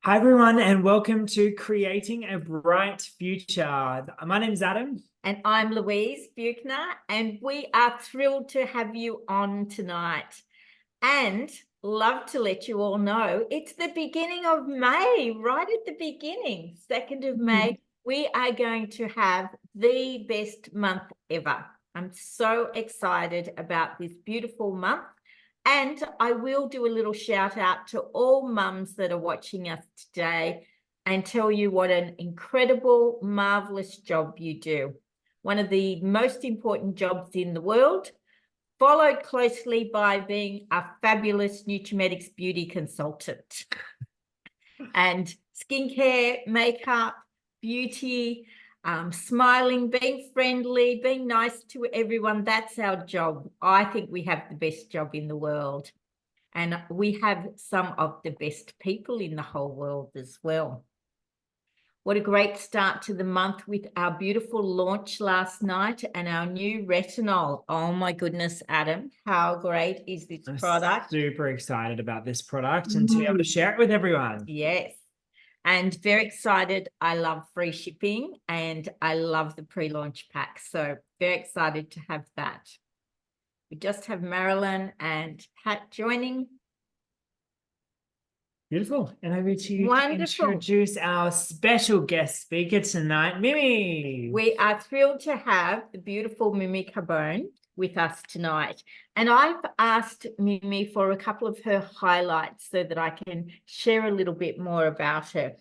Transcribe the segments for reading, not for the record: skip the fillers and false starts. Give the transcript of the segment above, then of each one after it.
Hi, everyone, and welcome to Creating a Bright Future. My name is Adam. And I'm Louise Buchner, and we are thrilled to have you on tonight. And love to let you all know it's the beginning of May, right at the beginning, 2nd of May. We are going to have the best month ever. I'm so excited about this beautiful month. And I will do a little shout out to all mums that are watching us today and tell you what an incredible, marvelous job you do. One of the most important jobs in the world, followed closely by being a fabulous Nutrimetics beauty consultant. And skincare, makeup, beauty, smiling, being friendly, being nice to everyone. That's our job. I think we have the best job in the world. And we have some of the best people in the whole world as well. What a great start to the month with our beautiful launch last night and our new retinol. Oh my goodness, Adam, how great is this product? Super excited about this product and to be able to share it with everyone. Yes. And very excited. I love free shipping and I love the pre-launch pack. So very excited to have that. We just have Marilyn and Pat joining. Beautiful. And over to you to introduce our special guest speaker tonight, Mimi. We are thrilled to have the beautiful Mimi Carbone with us tonight. And I've asked Mimi for a couple of her highlights so that I can share a little bit more about her.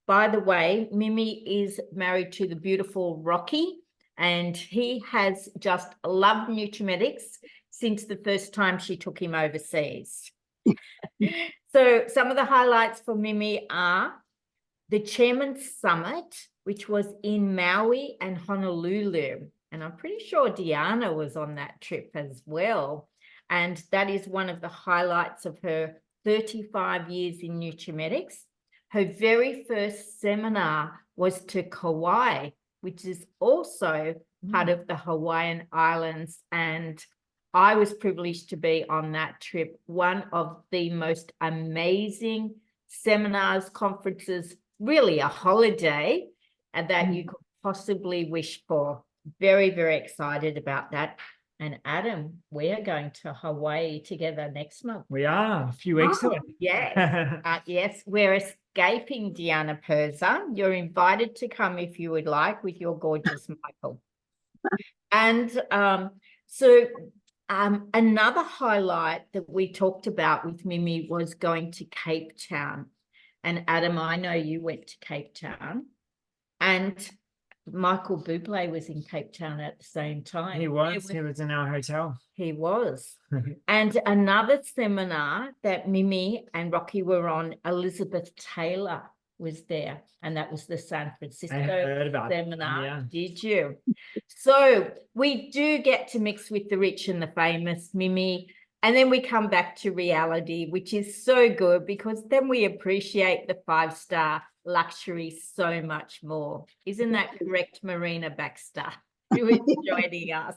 By the way, Mimi is married to the beautiful Rocky, and he has just loved Nutrimetics since the first time she took him overseas. So some of the highlights for Mimi are the Chairman's Summit, which was in Maui and Honolulu. And I'm pretty sure Deanna was on that trip as well. And that is one of the highlights of her 35 years in Nutrimetics. Her very first seminar was to Kauai, which is also part of the Hawaiian Islands. And I was privileged to be on that trip. One of the most amazing seminars, conferences, really a holiday that you could possibly wish for. Very, very excited about that. And Adam, we are going to Hawaii together next month. We are, a few weeks away. Yes, yes, we're escaping Deanna Perza. You're invited to come if you would like with your gorgeous Michael. And another highlight that we talked about with Mimi was going to Cape Town. And Adam, I know you went to Cape Town. And Michael Bublé was in Cape Town at the same time. He was in our hotel. He was. And another seminar that Mimi and Rocky were on, Elizabeth Taylor was there. And that was the San Francisco seminar. Yeah. Did you? So we do get to mix with the rich and the famous, Mimi. And then we come back to reality, which is so good because then we appreciate the 5-star luxury so much more. Isn't that correct, Marina Baxter, who is joining us?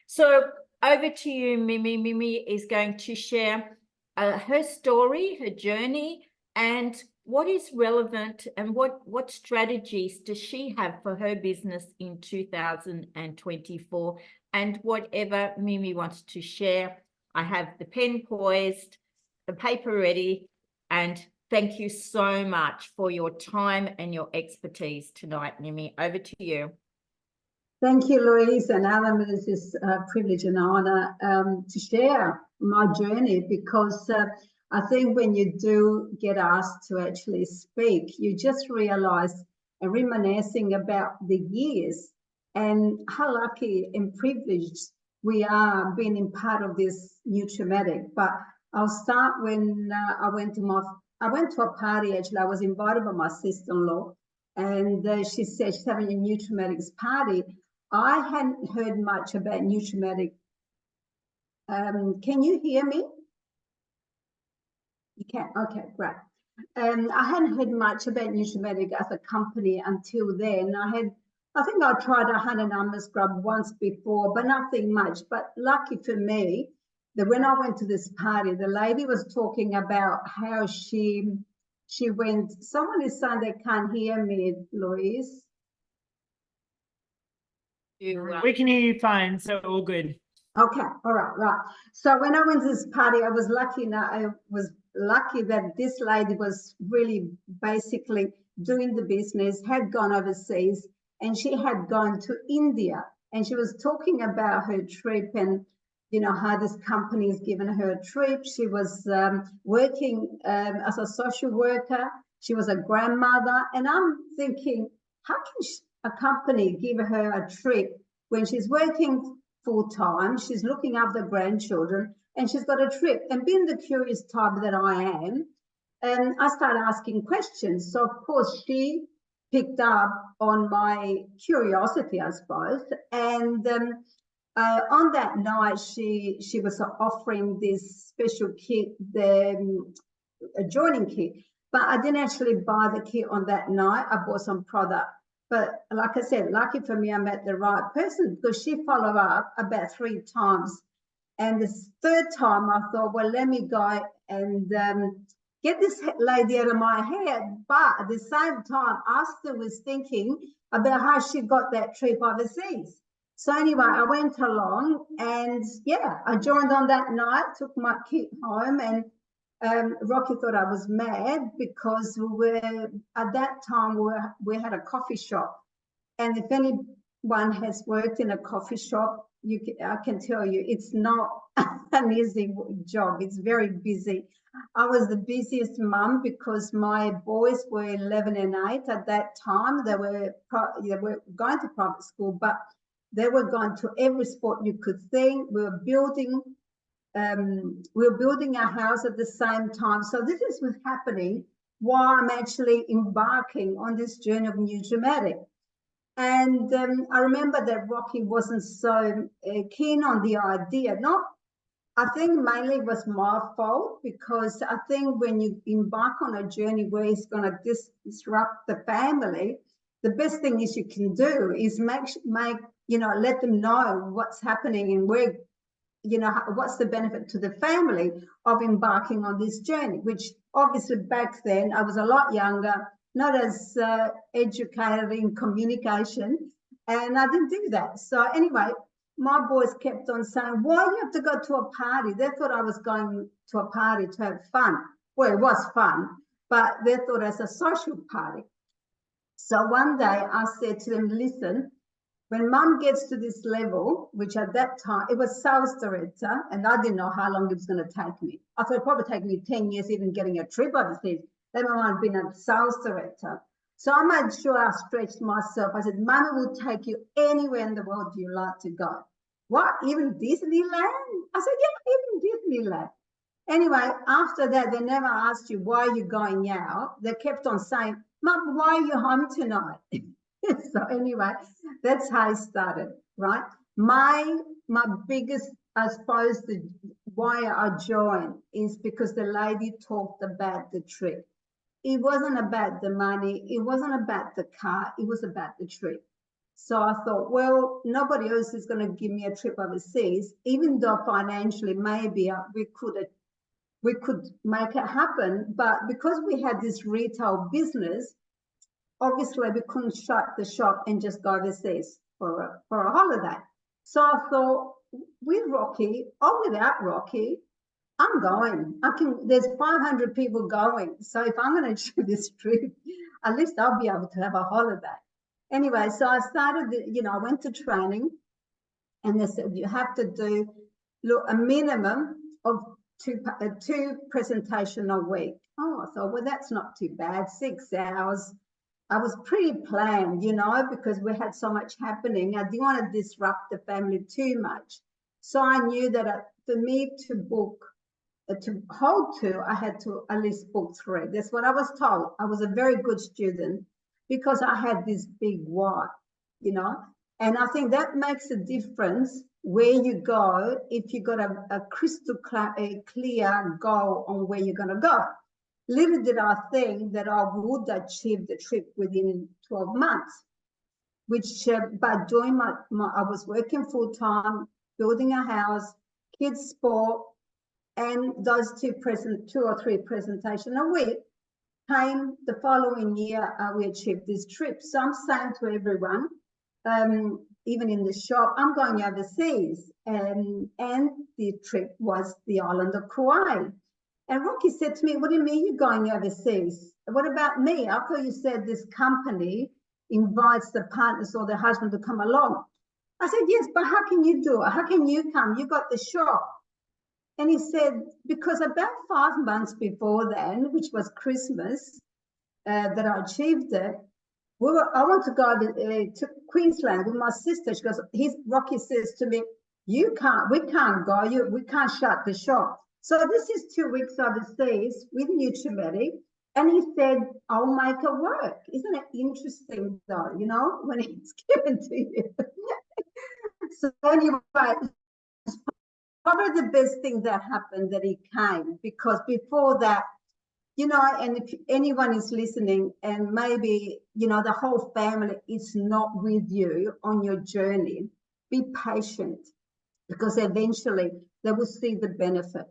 So over to you, Mimi. Mimi is going to share her story, her journey, and what is relevant and what strategies does she have for her business in 2024, and whatever Mimi wants to share. I have the pen poised, the paper ready, and thank you so much for your time and your expertise tonight, Mimi. Over to you. Thank you, Louise and Adam. It is a privilege and honor to share my journey because I think when you do get asked to actually speak, you just realize and reminiscing about the years and how lucky and privileged we are being in part of this Nutrimetic. But I'll start when I went to a party. Actually, I was invited by my sister-in-law, and she said she's having a Nutrimetics party. I hadn't heard much about Nutrimetic. Can you hear me? You can. Okay, great. I hadn't heard much about Nutrimetic as a company until then. I think I tried a 100 scrub once before, but nothing much. But lucky for me that when I went to this party, the lady was talking about how she she went, someone is saying they can't hear me, Louise. We can hear you fine, so all good. Okay, all right, right. So when I went to this party, I was lucky that this lady was really basically doing the business, had gone overseas, and she had gone to India, and she was talking about her trip and, you know, how this company has given her a trip. She was working as a social worker. She was a grandmother, and I'm thinking, how can a company give her a trip when she's working full-time, she's looking after grandchildren, and she's got a trip? And being the curious type that I am, I started asking questions. So, of course, she picked up on my curiosity, I suppose. And on that night, she was offering this special kit, a joining kit. But I didn't actually buy the kit on that night. I bought some product. But like I said, lucky for me, I met the right person, because she followed up about 3 times. And the third time I thought, well, let me go and get this lady out of my head. But at the same time, I still was thinking about how she got that trip overseas. So anyway, I went along, and yeah, I joined on that night, took my kit home, and Rocky thought I was mad, because at that time we had a coffee shop, and if anyone has worked in a coffee shop, I can tell you it's not an easy job. It's very busy. I was the busiest mum, because my boys were 11 and 8 at that time. They were going to private school, but they were going to every sport you could think. We were building our house at the same time. So this is what's happening while I'm actually embarking on this journey of Nutrimetics. And I remember that Rocky wasn't so keen on the idea. I think mainly it was my fault, because I think when you embark on a journey where it's going to disrupt the family, the best thing is you can do is let them know what's happening and where, what's the benefit to the family of embarking on this journey, which obviously back then I was a lot younger, not as educated in communication, and I didn't do that. So anyway, my boys kept on saying, why do you have to go to a party? They thought I was going to a party to have fun. Well, it was fun, but they thought it was a social party. So one day I said to them, listen, when mum gets to this level, which at that time, it was sales director, and I didn't know how long it was going to take me. I thought it'd probably take me 10 years even getting a trip overseas. Then I had been a sales director. So I made sure I stretched myself. I said, Mummy will take you anywhere in the world you like to go. What, even Disneyland? I said, yeah, even Disneyland. Anyway, after that, they never asked you, why are you going out? They kept on saying, Mum, why are you home tonight? So anyway, that's how it started, right? My biggest, I suppose, why I joined is because the lady talked about the trip. It wasn't about the money. It wasn't about the car. It was about the trip. So I thought, well, nobody else is going to give me a trip overseas, even though financially maybe we could make it happen. But because we had this retail business, obviously we couldn't shut the shop and just go overseas for a holiday. So I thought, with Rocky or without Rocky, I'm going. There's 500 people going. So if I'm going to do this trip, at least I'll be able to have a holiday. Anyway, so I started, I went to training, and they said you have to do a minimum of two presentations a week. Oh, I thought, well, that's not too bad, 6 hours. I was pretty planned, because we had so much happening. I didn't want to disrupt the family too much. So I knew that for me to hold to, I had to at least book 3. That's what I was told. I was a very good student because I had this big why, and I think that makes a difference where you go if you got a crystal clear goal on where you're going to go. Little did I think that I would achieve the trip within 12 months, which by doing I was working full time, building a house, kids sport, and those 2 or 3 presentations a week. came the following year, we achieved this trip. So I'm saying to everyone, even in the shop, I'm going overseas. And the trip was the island of Kauai. And Rocky said to me, what do you mean you're going overseas? What about me? I thought you said this company invites the partners or the husband to come along. I said, yes, but how can you do it? How can you come? You got the shop. And he said, because about 5 months before then, which was Christmas, that I achieved it, I want to go to Queensland with my sister. She goes, Rocky says to me, we can't go, we can't shut the shop. So this is 2 weeks overseas with NutriMedics. And he said, I'll make it work. Isn't it interesting though, you know, when it's given to you? So anyway, it's probably the best thing that happened that he came, because before that, you know, and if anyone is listening and maybe, you know, the whole family is not with you on your journey, be patient, because eventually they will see the benefit.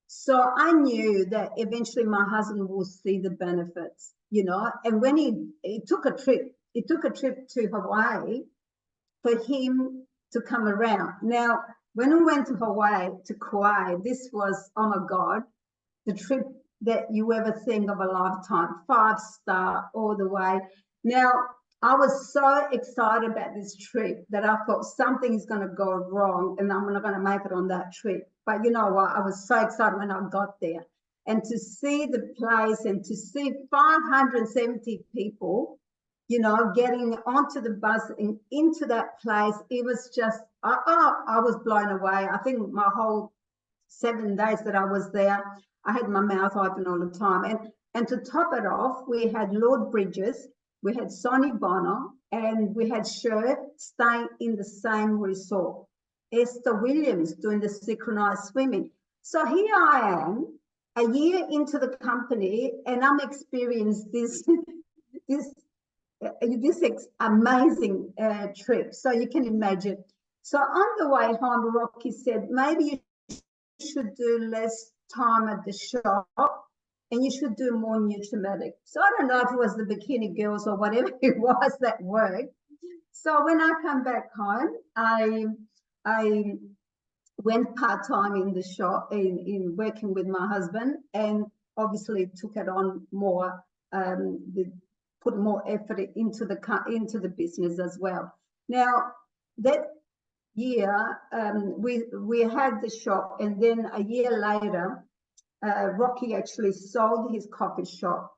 So I knew that eventually my husband will see the benefits, you know, and when he took a trip to Hawaii for him to come around. Now, when we went to Hawaii, to Kauai, this was, oh my God, the trip that you ever think of a lifetime, 5-star all the way. Now, I was so excited about this trip that I thought something is going to go wrong and I'm not going to make it on that trip. But you know what? I was so excited when I got there. And to see the place and to see 570 people, you know, getting onto the bus and into that place, it was just, I was blown away. I think my whole 7 days that I was there, I had my mouth open all the time. And to top it off, we had Lord Bridges, we had Sonny Bono, and we had Sher staying in the same resort. Esther Williams doing the synchronized swimming. So here I am, a year into the company, and I'm experiencing this amazing trip. So you can imagine. So on the way home, Rocky said, maybe you should do less time at the shop and you should do more Nutrimetics. So I don't know if it was the bikini girls or whatever it was that worked. So when I come back home, I went part-time in the shop, in working with my husband, and obviously took it on more, put more effort into the business as well. Now, that year, we had the shop, and then a year later, Rocky actually sold his coffee shop.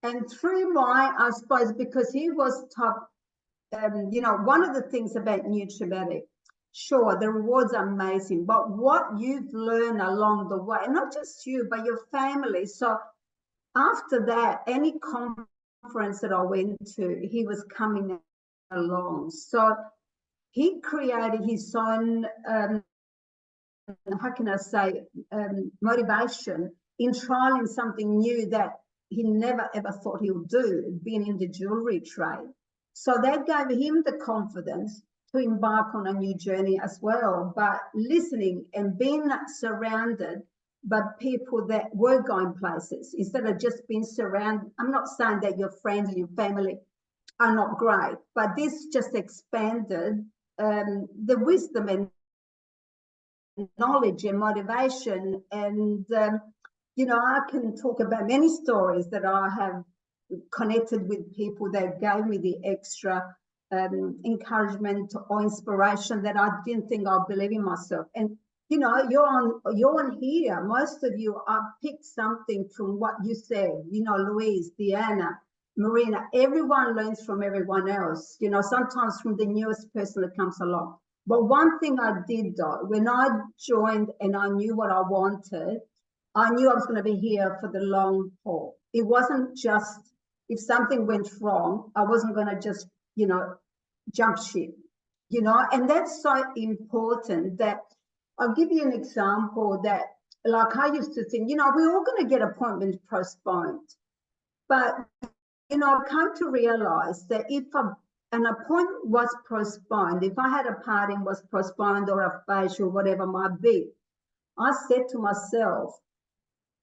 And through I suppose, because he was top, you know, one of the things about Nutrimetics, sure, the rewards are amazing, but what you've learned along the way, not just you, but your family. So after that, any conference that I went to, he was coming along. So he created his own, how can I say, motivation in trialing something new that he never ever thought he would do, being in the jewelry trade. So that gave him the confidence to embark on a new journey as well. But listening and being surrounded by people that were going places, instead of just being surrounded. I'm not saying that your friends and your family are not great, but this just expanded the wisdom and knowledge and motivation. And, you know, I can talk about many stories that I have connected with people that gave me the extra encouragement or inspiration that I didn't think I'd believe in myself. And, you know, you're on here. Most of you, I picked something from what you said, you know, Louise, Deanna, Marina, everyone learns from everyone else, you know, sometimes from the newest person that comes along. But one thing I did though, when I joined and I knew what I wanted, I knew I was going to be here for the long haul. It wasn't just, if something went wrong, I wasn't going to just, you know, jump ship, you know, and that's so important. That I'll give you an example that, like, I used to think, you know, we're all going to get appointments postponed. But, you know, I've come to realize that if an appointment was postponed, if I had a party was postponed or a facial, whatever it might be, I said to myself,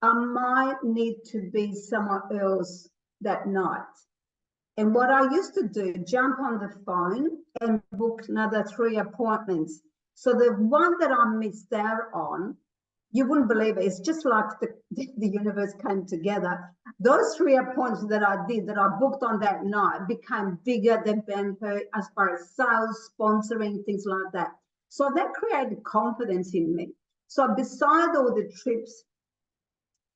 I might need to be somewhere else that night. And what I used to do, jump on the phone and book another 3 appointments. So the one that I missed out on, you wouldn't believe it. It's just like the universe came together. Those 3 appointments that I did, that I booked on that night, became bigger than Ben-Hur as far as sales, sponsoring, things like that. So that created confidence in me. So beside all the trips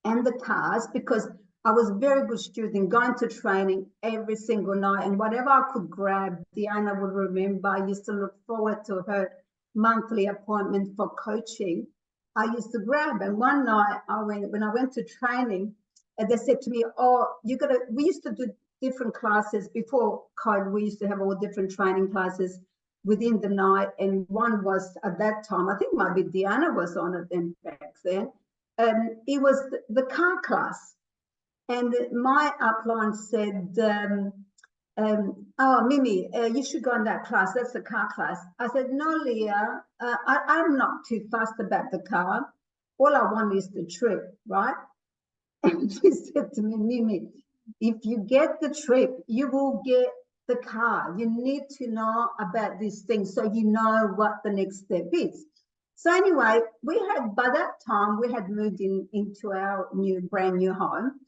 and the cars, because I was a very good student, going to training every single night, and whatever I could grab, Deanna would remember. I used to look forward to her monthly appointment for coaching. I used to grab, and one night when I went to training, and they said to me, "Oh, we used to do different classes before COVID. We used to have all different training classes within the night, and one was at that time, I think maybe Deanna was on it then back then. It was the car class." And my upline said, "Oh, Mimi, you should go in that class. That's the car class." I said, "No, Leah, I'm not too fussed about the car. All I want is the trip, right?" And she said to me, "Mimi, if you get the trip, you will get the car. You need to know about these things so you know what the next step is." So anyway, by that time, we had moved into our brand new home.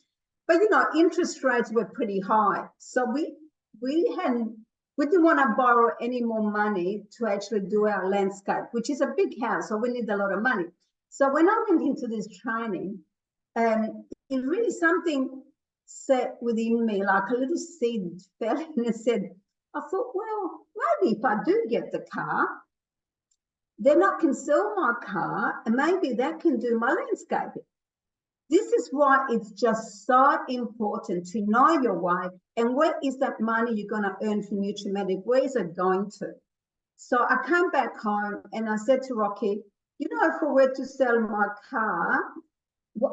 But, interest rates were pretty high. So we didn't want to borrow any more money to actually do our landscape, which is a big house. So we need a lot of money. So when I went into this training, it really something set within me, like a little seed fell in and said, I thought, well, maybe if I do get the car, then I can sell my car and maybe that can do my landscaping. This is why it's just so important to know your why and where is that money you're going to earn from Nutrimetics, where is it going to? So I came back home and I said to Rocky, if I were to sell my car,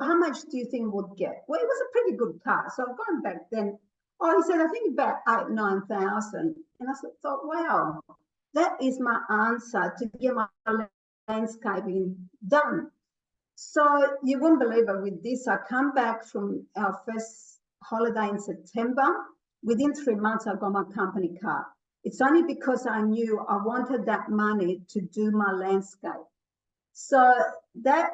how much do you think we'd get? Well, it was a pretty good car. So I've gone back then. Oh, he said, I think about 8,000-9,000. And I thought, wow, that is my answer to get my landscaping done. So you wouldn't believe it, with this, I come back from our first holiday in September. Within 3 months, I got my company car. It's only because I knew I wanted that money to do my landscape. So that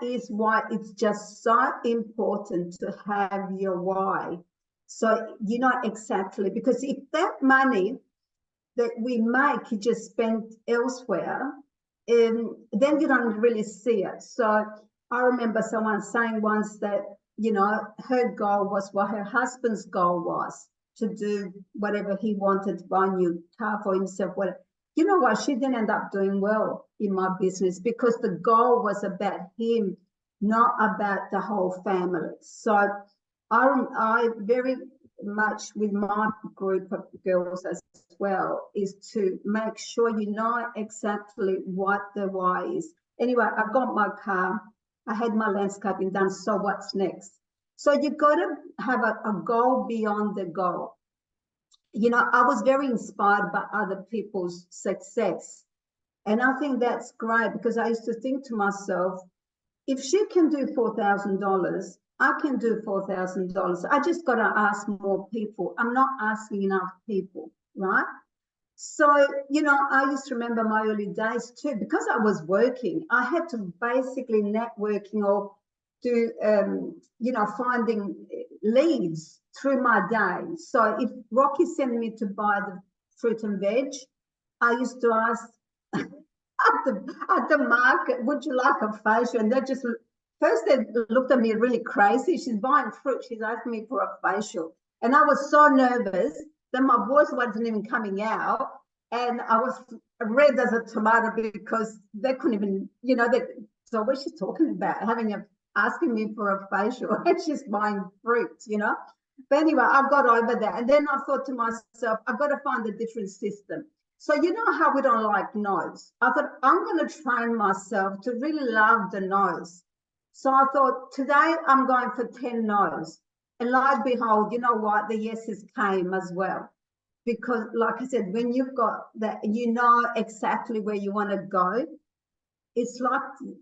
is why it's just so important to have your why. So you know exactly, because if that money that we make, you just spend elsewhere, then you don't really see it. So I remember someone saying once that, her goal was what her husband's goal was, to do whatever he wanted, to buy a new car for himself, whatever. You know what? She didn't end up doing well in my business because the goal was about him, not about the whole family. So I very much with my group of girls as well is to make sure you know exactly what the why is. Anyway, I got my car, I had my landscaping done, so what's next? So you got to have a goal beyond the goal. I was very inspired by other people's success. And I think that's great because I used to think to myself, if she can do $4,000, I can do $4,000. I just got to ask more people. I'm not asking enough people, right? So, I used to remember my early days too, because I was working, I had to basically networking or do, finding leads through my day. So if Rocky sent me to buy the fruit and veg, I used to ask at the market, would you like a facial? And they just, first they looked at me really crazy. She's buying fruit. She's asking me for a facial. And I was so nervous that my voice wasn't even coming out. And I was red as a tomato because they couldn't even, so what's she talking about? Asking me for a facial and she's buying fruit, But anyway, I got over that. And then I thought to myself, I've got to find a different system. So you know how we don't like no's? I thought, I'm going to train myself to really love the no's. So I thought, today I'm going for 10 no's. And lo and behold, you know what? The yeses came as well. Because like I said, when you've got that, you know exactly where you want to go. it's like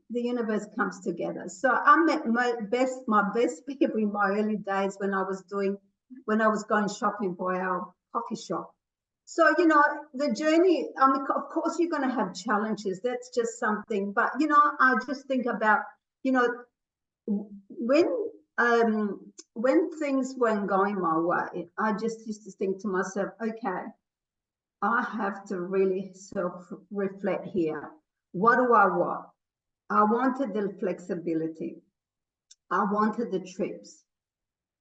the universe comes together. So I met my best people in my early days when I was going shopping for our coffee shop. So, you know, the journey, I mean, of course you're going to have challenges. That's just something. But, you know, I just think about, you know, when things weren't going my way, I just used to think to myself, okay, I have to really self-reflect here. What do I want? I wanted the flexibility. I wanted the trips.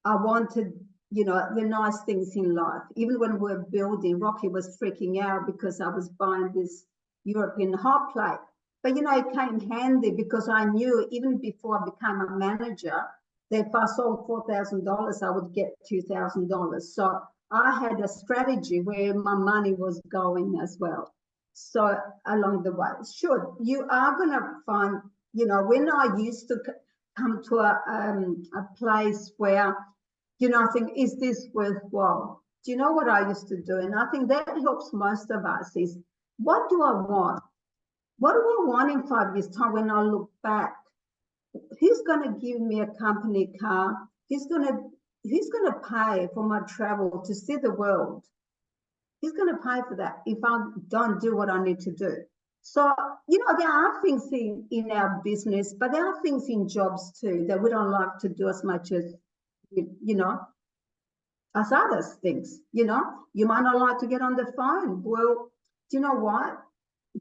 I wanted, you know, the nice things in life. Even when we were building, Rocky was freaking out because I was buying this European hot plate. But, you know, it came handy because I knew even before I became a manager that if I sold $4,000, I would get $2,000. So I had a strategy where my money was going as well. So along the way, sure, you are going to find, you know, when I used to come to a place where, you know, I think, is this worthwhile? Do you know what I used to do? And I think that helps most of us is, what do I want? What do I want in 5 years' time when I look back? Who's going to give me a company car? Who's going to pay for my travel to see the world? Who's going to pay for that if I don't do what I need to do? So, you know, there are things in our business, but there are things in jobs too that we don't like to do as much as, you know, as others things. You know, you might not like to get on the phone. Well, do you know what?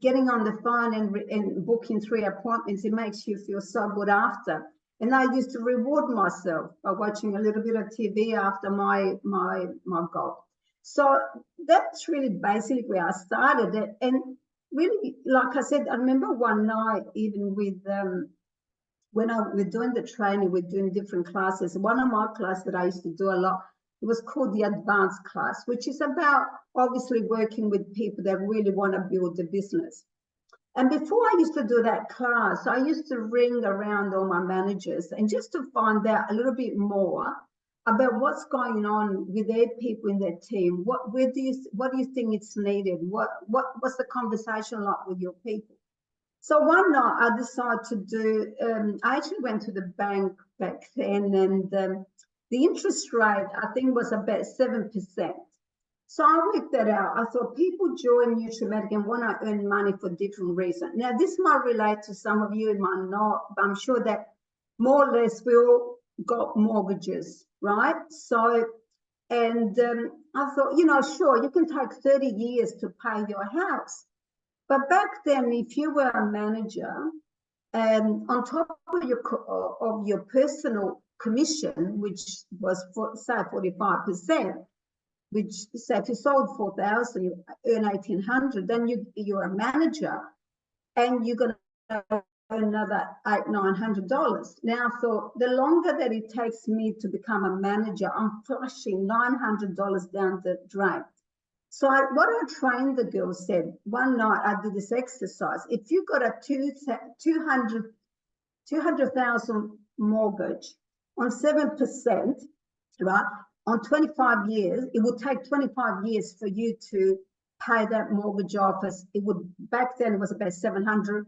Getting on the phone and booking 3 appointments, it makes you feel so good after. And I used to reward myself by watching a little bit of TV after my goal. So that's really basically where I started it. And really, like I said, I remember one night, even with when we're doing the training, we're doing different classes. One of my classes that I used to do a lot, it was called the advanced class, which is about obviously working with people that really want to build a business. And before I used to do that class, I used to ring around all my managers and just to find out a little bit more about what's going on with their people in their team. What do you think it's needed? What's the conversation like with your people? So one night I decided to do, I actually went to the bank back then, and the interest rate, I think, was about 7%. So I worked that out. I thought people join NutriMed and want to earn money for different reasons. Now, this might relate to some of you, it might not, but I'm sure that more or less we all got mortgages, right? So, and I thought, you know, sure, you can take 30 years to pay your house. But back then, if you were a manager, and on top of your personal commission, which was say 45%, which say if you sold 4,000, you earn 1,800, then you're a manager, and you're going to earn another $800-900. Now, I thought the longer that it takes me to become a manager, I'm flushing $900 down the drain. So what I trained the girls said, one night I did this exercise. If you've got a 200,000 mortgage on 7%, right, on 25 years, it would take 25 years for you to pay that mortgage off. It would, back then it was about $700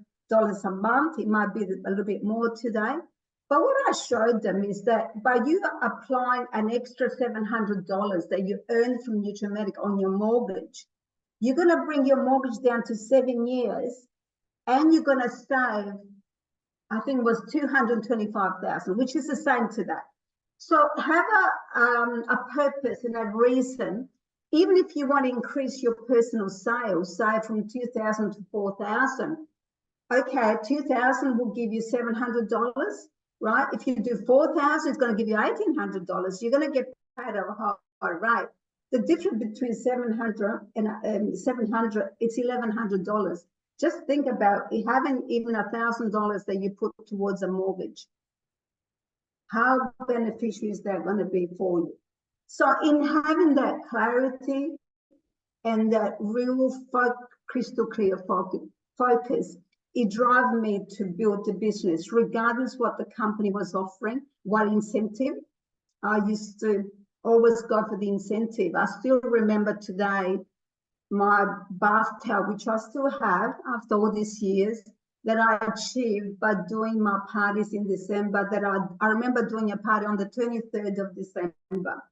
a month. It might be a little bit more today. But what I showed them is that by you applying an extra $700 that you earn from Nutrimetics on your mortgage, you're going to bring your mortgage down to 7 years, and you're going to save, I think it was $225,000, which is the same to that. So have a purpose and a reason. Even if you want to increase your personal sales, say from 2,000 to 4,000, okay, 2,000 will give you $700. Right? If you do 4,000, it's going to give you $1,800. You're going to get paid at a high rate. The difference between 700 and 700, it's $1,100. Just think about it, having even $1,000 that you put towards a mortgage. How beneficial is that going to be for you? So in having that clarity and that real crystal clear focus, it drove me to build the business, regardless what the company was offering, what incentive. I used to always go for the incentive. I still remember today my bath towel, which I still have after all these years. that I achieved by doing my parties in December, that I remember doing a party on the 23rd of December.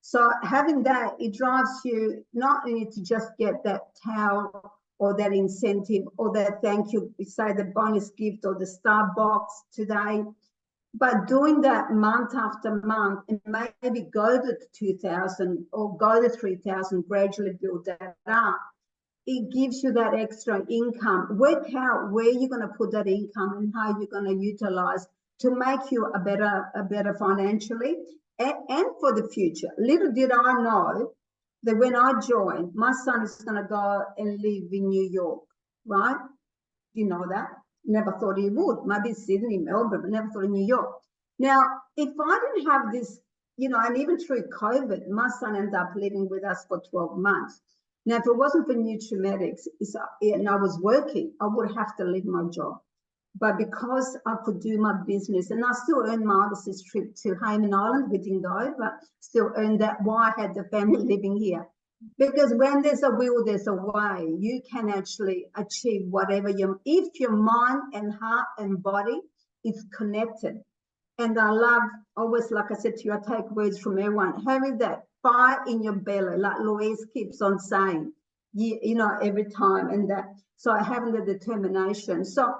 So having that, it drives you not only to just get that towel or that incentive or that thank you, say the bonus gift or the Starbucks today, but doing that month after month and maybe go to 2,000 or go to 3,000, gradually build that up. It gives you that extra income. Work out where you're going to put that income and how you're going to utilize to make you a better financially and for the future. Little did I know that when I joined, my son is going to go and live in New York, right? You know that? Never thought he would. Maybe Sydney, Melbourne, but never thought in New York. Now, if I didn't have this, you know, and even through COVID, my son ended up living with us for 12 months. Now, if it wasn't for Nutrimetics and I was working, I would have to leave my job. But because I could do my business, and I still earned my overseas trip to Hayman Island, we didn't go, but still earned that while I had the family living here. Because when there's a will, there's a way. You can actually achieve whatever if your mind and heart and body is connected. And I love, always, like I said to you, I take words from everyone, having that fire in your belly, like Louise keeps on saying, you know, every time, and that. So having the determination. So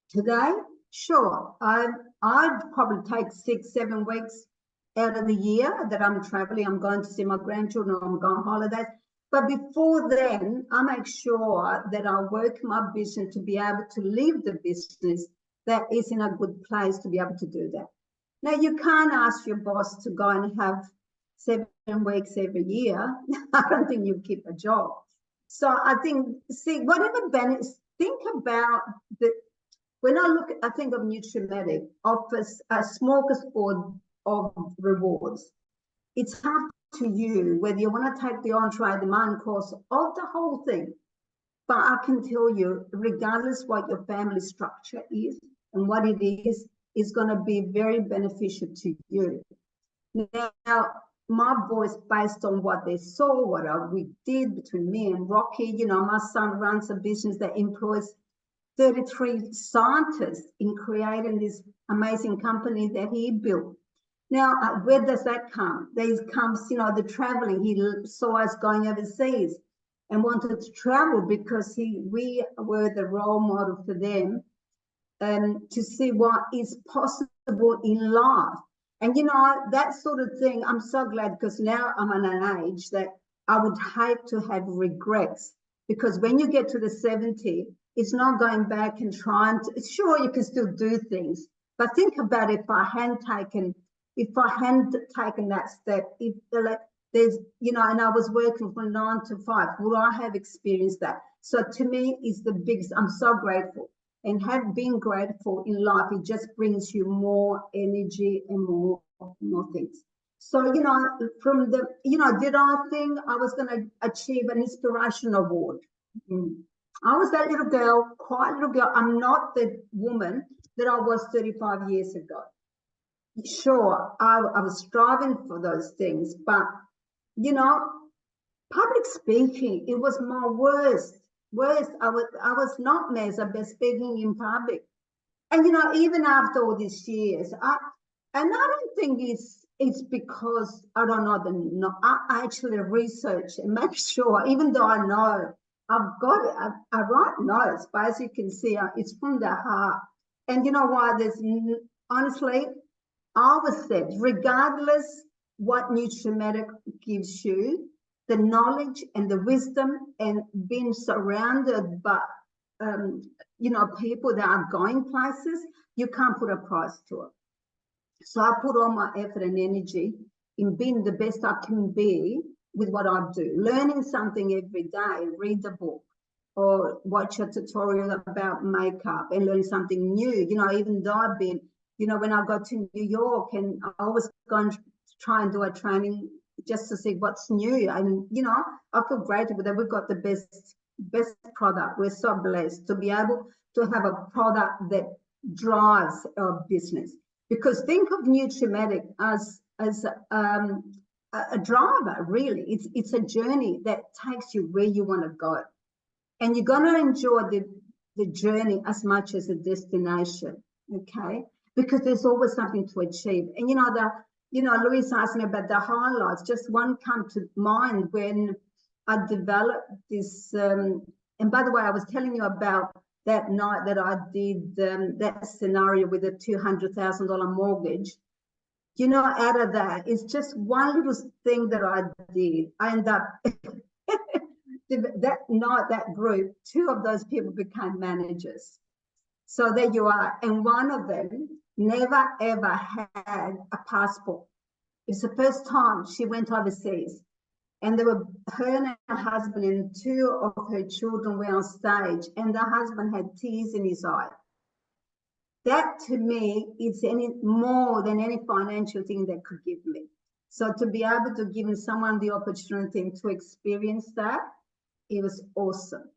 today, sure, I'd probably take 6-7 weeks out of the year that I'm traveling. I'm going to see my grandchildren, or I'm going on holidays. But before then, I make sure that I work my business to be able to leave the business that is in a good place to be able to do that. Now, you can't ask your boss to go and have 7 weeks every year. I don't think you keep a job. So I think, see, whatever benefits, think about when I think of NutriMed offers a smorgasbord of rewards. It's up to you whether you want to take the entree, the main course, of the whole thing. But I can tell you, regardless what your family structure is and what it is going to be very beneficial to you. Now, my boys, based on what they saw, what we did between me and Rocky, you know, my son runs a business that employs 33 scientists in creating this amazing company that he built. Now, where does that come? There comes, you know, the traveling. He saw us going overseas and wanted to travel because we were the role model for them to see what is possible in life. And, you know, that sort of thing, I'm so glad, because now I'm at an age that I would hate to have regrets, because when you get to the 70, it's not going back and trying to, sure, you can still do things, but think about if I hadn't taken that step, if there's, you know, and I was working from 9 to 5, would I have experienced that? So to me, it's the biggest, I'm so grateful. And have been grateful in life, it just brings you more energy and more things. So, you know, from the, you know, did I think I was going to achieve an inspiration award? I was that little girl, quiet little girl. I'm not the woman that I was 35 years ago. Sure, I was striving for those things, but, you know, public speaking, it was my worst. I was not miserable speaking in public. And, you know, even after all these years, I don't think it's because I don't know I actually research and make sure, even though I know I've got it, I write notes, but as you can see, it's from the heart. And you know what, honestly, I always said, regardless what NutriMed gives you, the knowledge and the wisdom and being surrounded by, you know, people that are going places, you can't put a price to it. So I put all my effort and energy in being the best I can be with what I do, learning something every day, read the book or watch a tutorial about makeup and learn something new. You know, even though I've been, you know, when I go to New York, and I always go and try and do a training just to see what's new. And, you know, I feel grateful that we've got the best product. We're so blessed to be able to have a product that drives our business. Because think of NutriMedic as a driver, really. It's a journey that takes you where you want to go. And you're going to enjoy the journey as much as the destination, okay? Because there's always something to achieve. And Louise asked me about the highlights. Just one come to mind when I developed this. And by the way, I was telling you about that night that I did that scenario with a $200,000 mortgage. Out of that, it's just one little thing that I did. I ended up that night, that group, 2 of those people became managers. So there you are. And one of them never, ever had a passport. It's the first time she went overseas. And there were her and her husband and 2 of her children were on stage, and the husband had tears in his eye. That to me is more than any financial thing that could give me. So to be able to give someone the opportunity to experience that, it was awesome.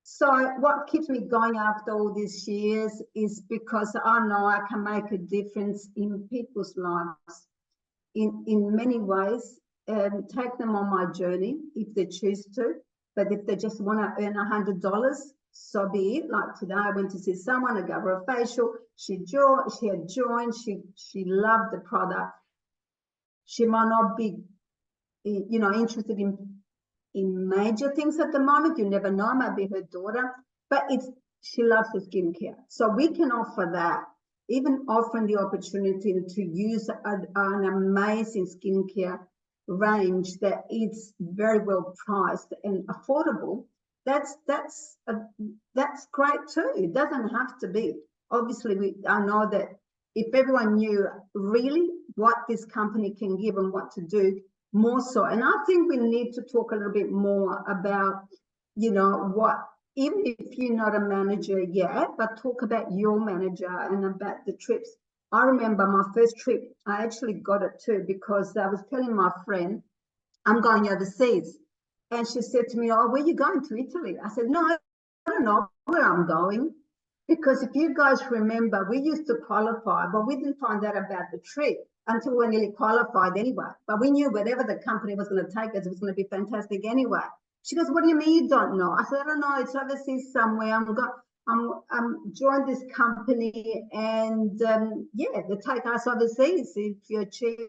So what keeps me going after all these years is because I know I can make a difference in people's lives in many ways, and take them on my journey if they choose to. But if they just want to earn $100, so be it. Like today, I went to see someone, I gave her a facial. She had joined. She loved the product. She might not be, interested in major things at the moment. You never know. Maybe her daughter, but she loves the skincare. So we can offer that. Even offering the opportunity to use an amazing skincare range that is very well priced and affordable. That's great too. It doesn't have to be. Obviously, I know that if everyone knew really what this company can give and what to do, more so. And I think we need to talk a little bit more about, what, even if you're not a manager yet, but talk about your manager and about the trips. I remember my first trip, I actually got it too, because I was telling my friend, I'm going overseas. And she said to me, oh, where are you going, to Italy? I said, no, I don't know where I'm going. Because if you guys remember, we used to qualify, but we didn't find out about the trip until we nearly qualified anyway. But we knew whatever the company was going to take us, it was going to be fantastic anyway. She goes, what do you mean you don't know? I said, I don't know. It's overseas somewhere. I'm joined this company, and they take us overseas if you achieve,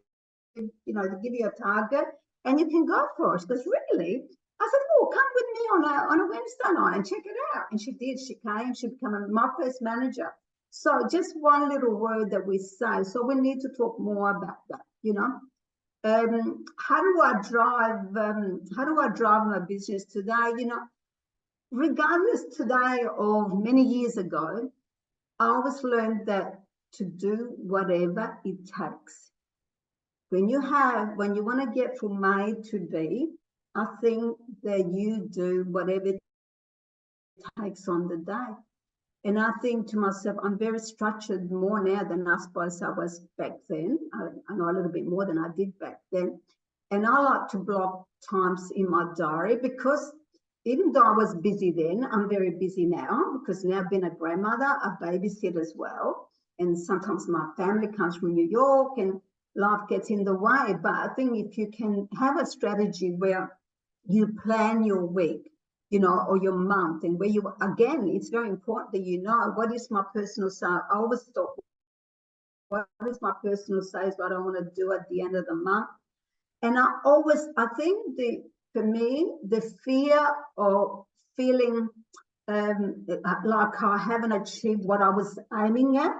they give you a target and you can go for it. She goes, really? I said, oh, come with me on a Wednesday night and check it out. And she did. She came. She became my first manager. So just one little word that we say. So we need to talk more about that. How do I drive my business today? Regardless today of many years ago, I always learned that to do whatever it takes. When you want to get from A to B, I think that you do whatever it takes on the day. And I think to myself, I'm very structured more now than I suppose I was back then. I know a little bit more than I did back then. And I like to block times in my diary, because even though I was busy then, I'm very busy now, because now I've been a grandmother, I babysit as well. And sometimes my family comes from New York and life gets in the way. But I think if you can have a strategy where you plan your week, or your month, and where again, it's very important that what is my personal sale. I always thought, what is my personal sales, what I want to do at the end of the month. And I think for me, the fear of feeling like I haven't achieved what I was aiming at,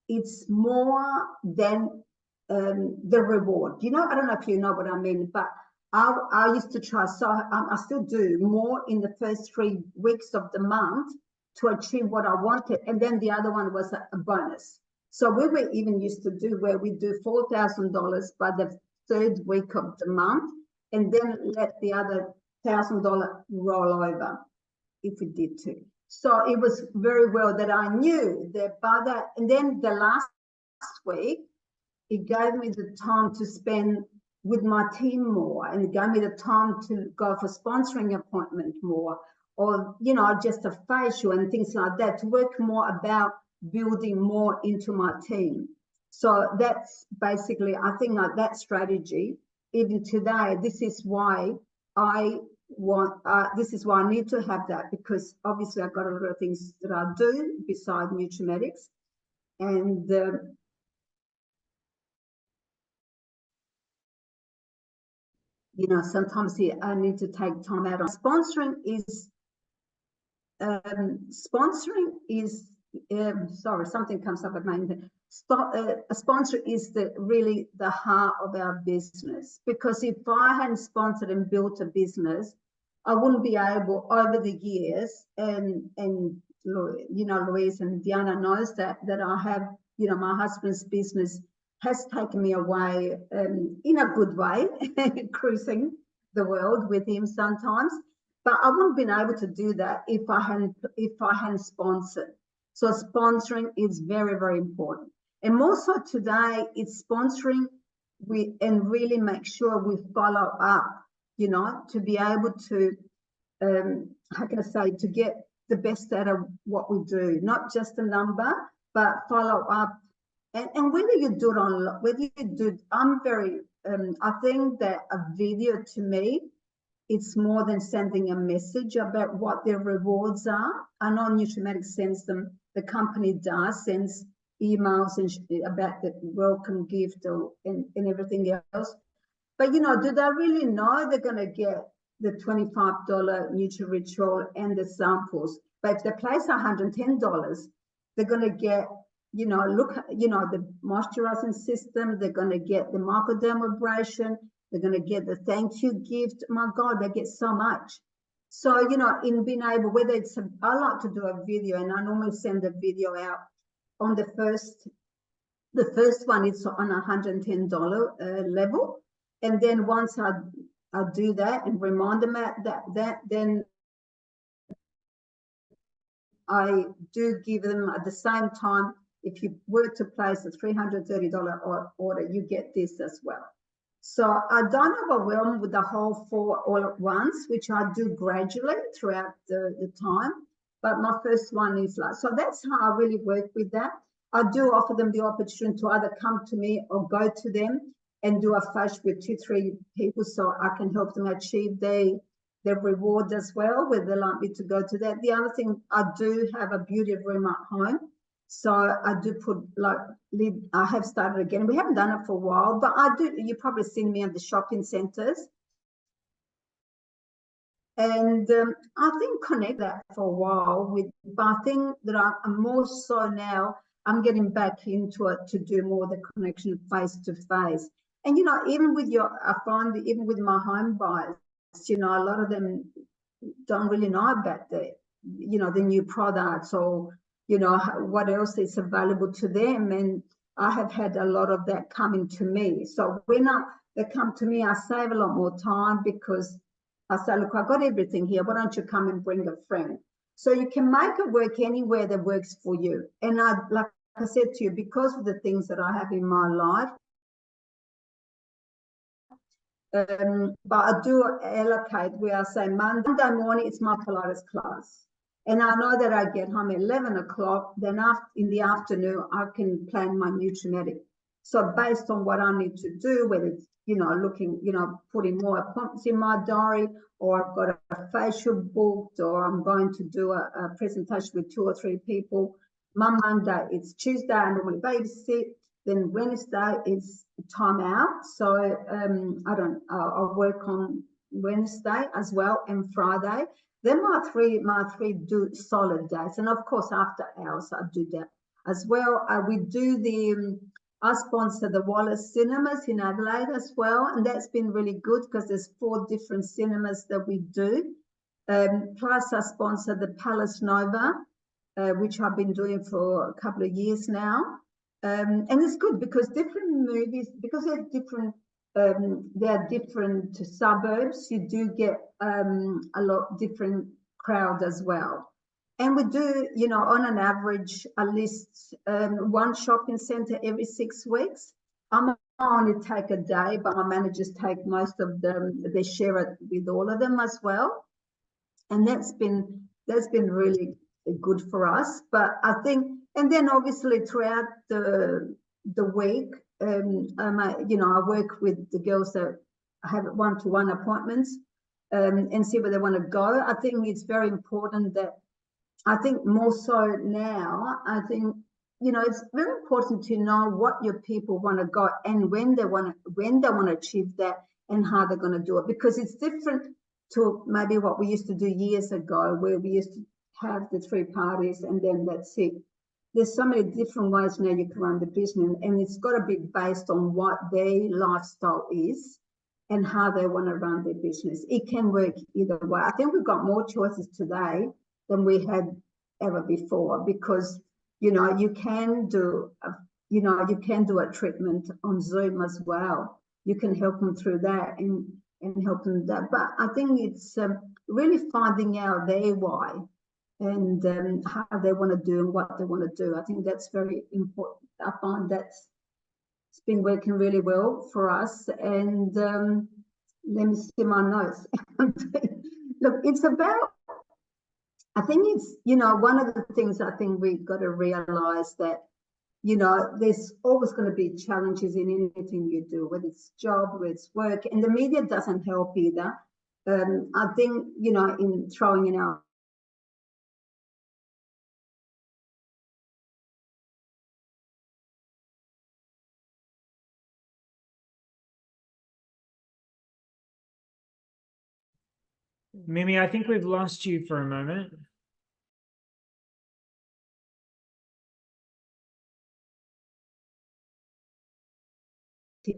it's more than the reward. I don't know if you know what I mean, but I used to try, so I still do more in the first 3 weeks of the month to achieve what I wanted. And then the other one was a bonus. So we were even used to do where we do $4,000 by the 3rd week of the month, and then let the other $1,000 roll over if we did to. So it was very well that I knew that by that, and then the last week, it gave me the time to spend with my team more, and it gave me the time to go for sponsoring appointment more, or, just a facial and things like that, to work more about building more into my team. So that's basically, I think that strategy, even today, this is why I this is why I need to have that, because obviously I've got a lot of things that I do beside Nutrimetics, and you know, sometimes I need to take time out. Sponsoring is sorry, something comes up at my end. A sponsor is really the heart of our business, because if I hadn't sponsored and built a business, I wouldn't be able over the years, and you know, Louise and Diana knows that I have, you know, my husband's business has taken me away in a good way, cruising the world with him sometimes. But I wouldn't have been able to do that if I hadn't sponsored. So sponsoring is very, very important. And more so today, it's sponsoring and really make sure we follow up, you know, to be able to, how can I say, to get the best out of what we do, not just a number, but follow up. And whether you do it on, whether you do, I'm very, I think that a video to me, it's more than sending a message about what their rewards are. I know Nutrimetics sends them, the company sends emails and about the welcome gift and everything else. But, you know, do they really know they're going to get the $25 Nutri-Ritual and the samples? But if they place $110, they're going to get, you know, the moisturizing system, they're going to get the microdermabrasion, they're going to get the thank you gift. My God, they get so much. So, you know, in being able, whether it's, I like to do a video, and I normally send a video out on the first one, it's on $110 level. And then once I do that and remind them at that, then I do give them at the same time, if you were to place a $330 order, you get this as well. So I don't overwhelm with the whole 4 all at once, which I do gradually throughout the time. But my first one is like, so that's how I really work with that. I do offer them the opportunity to either come to me or go to them and do a flash with 2-3 people, so I can help them achieve their reward as well, whether they like me to go to that. The other thing, I do have a beauty room at home. So I do put, like, I have started again. We haven't done it for a while, but I do. You've probably seen me at the shopping centres. And I think connect that for a while but I think that I'm more so now, I'm getting back into it to do more of the connection face to face. And, you know, even with I find that even with my home buyers, you know, a lot of them don't really know about the new products, or, you know, what else is available to them. And I have had a lot of that coming to me. So when they come to me, I save a lot more time, because I say, look, I've got everything here. Why don't you come and bring a friend? So you can make it work anywhere that works for you. And like I said to you, because of the things that I have in my life, but I do allocate where I say Monday morning, it's my Pilates class. And I know that I get home at 11 o'clock, then in the afternoon, I can plan my Nutrimetic. So based on what I need to do, whether it's, you know, putting more appointments in my diary, or I've got a facial booked, or I'm going to do a presentation with 2 or 3 people. My Monday, it's Tuesday, I normally babysit. Then Wednesday is time out. So I'll work on Wednesday as well, and Friday. Then my three do solid days. And of course, after hours, I do that as well. We do I sponsor the Wallace Cinemas in Adelaide as well. And that's been really good, because there's 4 different cinemas that we do. Plus I sponsor the Palace Nova, which I've been doing for a couple of years now. And it's good because different movies, because they're different suburbs, you do get a lot different crowd as well. And we do, you know, on an average, at least 1 shopping centre every 6 weeks. I only take a day, but my managers take most of them. They share it with all of them as well. And that's been really good for us. But I think, and then obviously throughout the week, I work with the girls that have 1-to-1 appointments. and see where they want to go. I think it's very important that, I think more so now, I think, you know, it's very important to know what your people want to go and when they want to achieve that and how they're going to do it, because it's different to maybe what we used to do years ago, where we used to have the 3 parties and then that's it. There's so many different ways now you can run the business, and it's got to be based on what their lifestyle is and how they want to run their business. It can work either way. I think we've got more choices today than we had ever before, because, you know, you can do a treatment on Zoom as well. You can help them through that and help them that. But I think it's really finding out their why and how they want to do and what they want to do. I think that's very important. I find it's been working really well for us. And let me see my notes. Look, it's about, I think it's, you know, one of the things I think we've got to realize that, you know, there's always going to be challenges in anything you do, whether it's job, whether it's work, and the media doesn't help either. I think, you know, in throwing in our Mimi, I think we've lost you for a moment.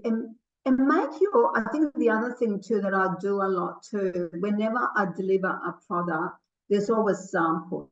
And make your, I think the other thing too that I do a lot too, whenever I deliver a product, there's always samples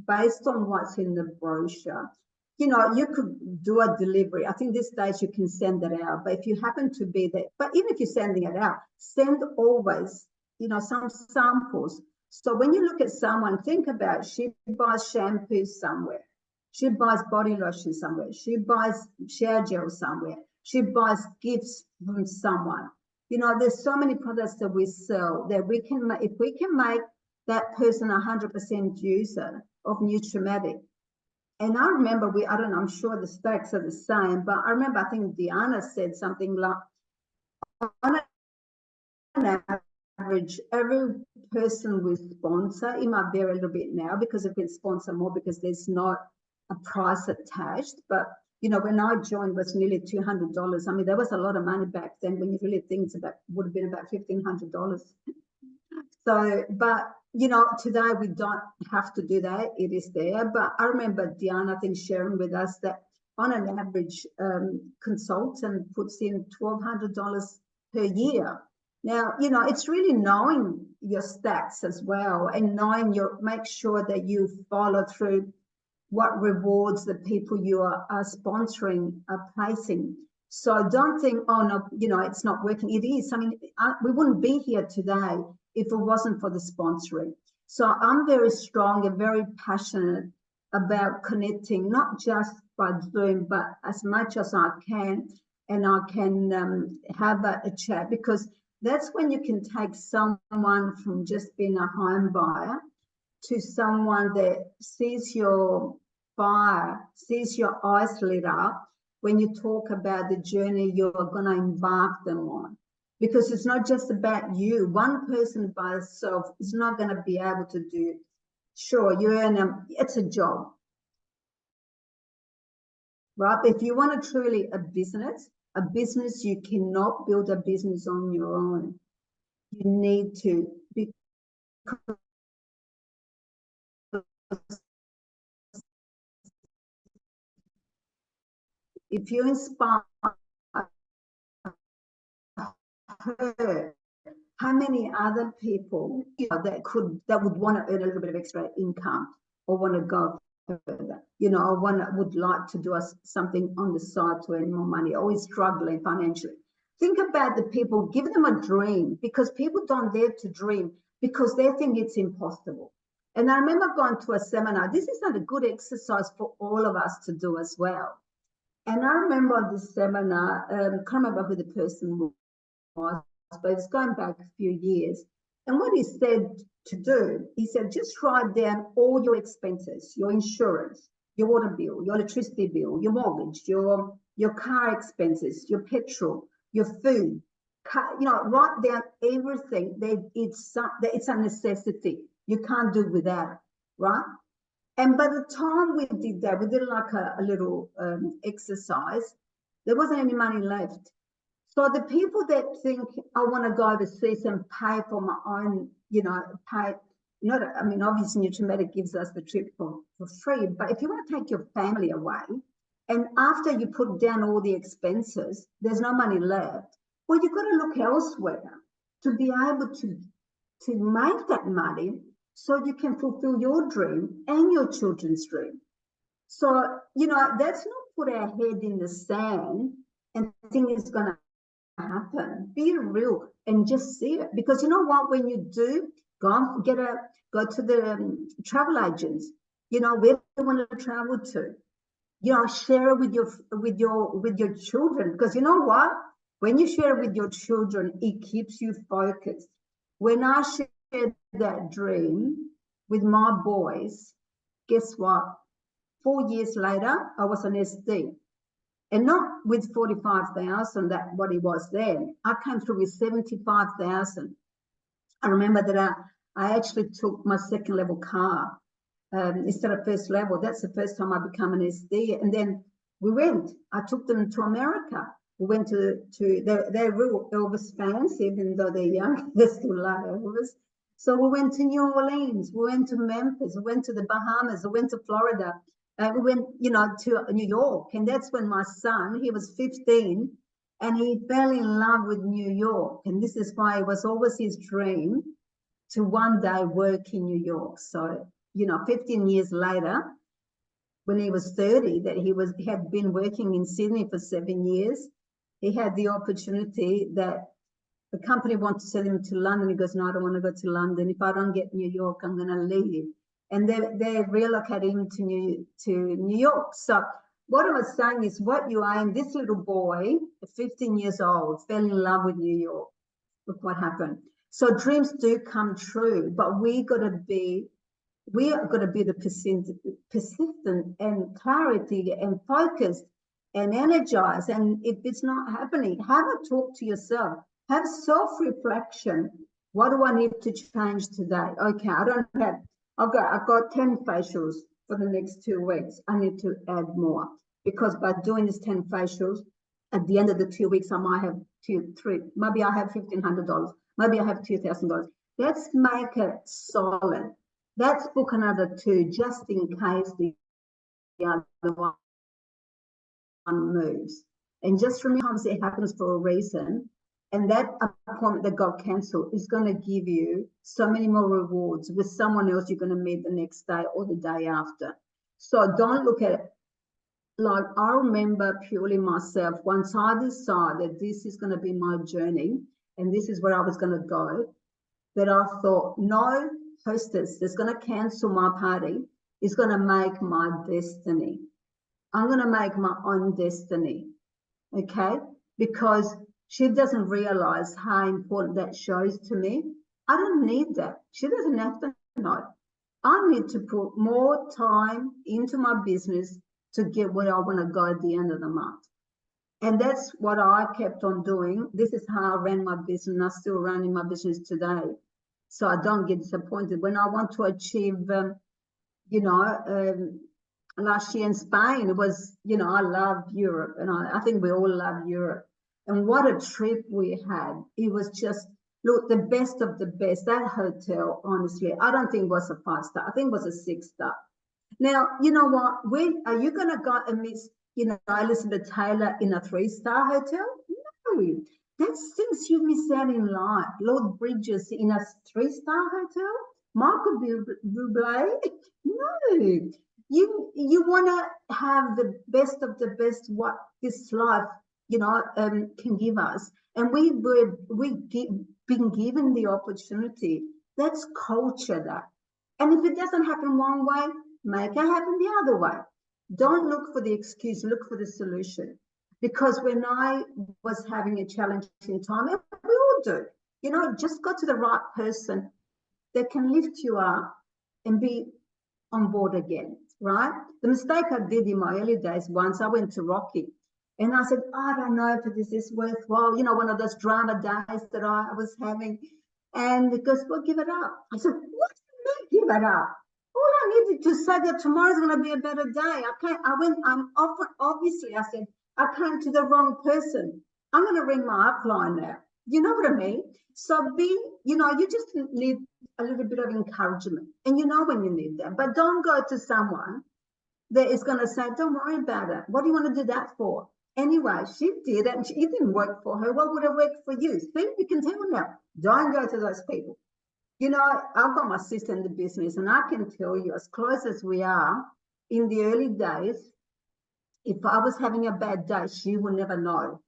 based on what's in the brochure. You know, you could do a delivery. I think these days you can send it out, but if you happen to be there, but even if you're sending it out, send always, you know, some samples. So when you look at someone, think about, she buys shampoo somewhere, she buys body lotion somewhere, she buys shower gel somewhere, she buys gifts from someone. You know, there's so many products that we sell that we can, if we can make that person 100% user of Nutrimetic. And I remember I don't know, I'm sure the stats are the same, but I remember, I think Diana said something like, on an average, every person we sponsor, it might vary a little bit now because we can sponsor more because there's not a price attached. But, you know, when I joined was nearly $200. I mean, there was a lot of money back then when you really think about, would have been about $1,500. So, but, you know, today we don't have to do that. It is there. But I remember Diana, I think, sharing with us that on an average, consultant puts in $1,200 per year. Now, you know, it's really knowing your stats as well and knowing make sure that you follow through what rewards the people you are sponsoring are placing. So don't think, oh, no, you know, it's not working. It is. I mean, we wouldn't be here today if it wasn't for the sponsoring. So I'm very strong and very passionate about connecting, not just by Zoom, but as much as I can. And I can have a chat, because that's when you can take someone from just being a home buyer to someone that sees your fire, sees your eyes lit up when you talk about the journey you're going to embark them on. Because it's not just about you. One person by herself is not going to be able to do it. Sure, you earn it's a job, right? But if you want to truly a business, you cannot build a business on your own. You need to, because if you inspire her, how many other people, you know, that would want to earn a little bit of extra income or want to go further, you know, or would like to do something on the side to earn more money, always struggling financially. Think about the people, give them a dream, because people don't dare to dream because they think it's impossible. And I remember going to a seminar. This is not a good exercise for all of us to do as well. And I remember this seminar, can't remember who the person was, but it's going back a few years. And what he said to do, he said, just write down all your expenses, your insurance, your water bill, your electricity bill, your mortgage, your car expenses, your petrol, your food, write down everything. It's a necessity. You can't do without, right? And by the time we did that, we did like a little exercise. There wasn't any money left. So the people that think, I want to go overseas and pay for my own, obviously Nutrimetics gives us the trip for free, but if you want to take your family away, and after you put down all the expenses, there's no money left, well, you've got to look elsewhere to be able to make that money so you can fulfill your dream and your children's dream. So, that's not put our head in the sand and think it's going to happen. Be real and just see it, because you know what, when you do go to the travel agents, where do you want to travel to, share it with your children, because you know what, when you share it with your children, it keeps you focused. When I shared that dream with my boys, guess what, 4 years later I was an SD. And not with 45,000, that what it was then. I came through with 75,000. I remember that I actually took my second level car instead of first level. That's the first time I became an SD. And then we went. I took them to America. We went they're real Elvis fans, even though they're young. They still love Elvis. So we went to New Orleans. We went to Memphis. We went to the Bahamas. We went to Florida. We went, to New York, and that's when my son, he was 15, and he fell in love with New York. And this is why it was always his dream to one day work in New York. So, 15 years later, when he was 30, that he had been working in Sydney for 7 years, he had the opportunity that the company wanted to send him to London. He goes, no, I don't want to go to London. If I don't get New York, I'm going to leave. And they relocated him to New York. So what I was saying is, what you aim, this little boy, 15 years old, fell in love with New York. Look what happened. So dreams do come true, but we are going to be the persistent and clarity and focused and energized. And if it's not happening, have a talk to yourself. Have self-reflection. What do I need to change today? Okay, I've got 10 facials for the next 2 weeks. I need to add more, because by doing these 10 facials, at the end of the 2 weeks, I might have 2, 3, maybe I have $1,500, maybe I have $2,000. Let's make it solid. Let's book another 2 just in case the other one moves. And just remember, it happens for a reason. And that appointment that got cancelled is going to give you so many more rewards with someone else you're going to meet the next day or the day after. So don't look at it like, I remember purely myself, once I decided this is going to be my journey and this is where I was going to go, that I thought, no hostess that's going to cancel my party is going to make my destiny. I'm going to make my own destiny, okay? Because she doesn't realize how important that shows to me. I don't need that. She doesn't have to know. I need to put more time into my business to get where I want to go at the end of the month. And that's what I kept on doing. This is how I ran my business. I'm still running my business today. So I don't get disappointed. When I want to achieve, last year in Spain, it was, I love Europe, and I think we all love Europe. And what a trip we had. It was just, look, the best of the best. That hotel, honestly, I don't think it was a 5-star. I think it was a 6-star. Now, you know what? Are you going to go and meet, Elizabeth Taylor in a 3-star hotel? No. That's things you miss out in life. Lord Bridges in a 3-star hotel? Michael Bublé? No. You want to have the best of the best what this life can give us, and we've been given the opportunity. Let's culture that, and if it doesn't happen one way, make it happen the other way. Don't look for the excuse, look for the solution. Because when I was having a challenging time, and we all do, just go to the right person that can lift you up and be on board again, right? The mistake I did in my early days, once I went to Rocky, And I said, I don't know if this is worthwhile, one of those drama days that I was having. And he goes, well, give it up. I said, what do you mean give it up? All I needed to say that tomorrow's going to be a better day. Obviously, I said, I came to the wrong person. I'm going to ring my upline now. You know what I mean? So you just need a little bit of encouragement. And you know when you need that. But don't go to someone that is going to say, don't worry about it. What do you want to do that for? Anyway, she did it and it didn't work for her. What would have worked for you? See, you can tell now. Don't go to those people. I've got my sister in the business and I can tell you, as close as we are, in the early days, if I was having a bad day, she would never know.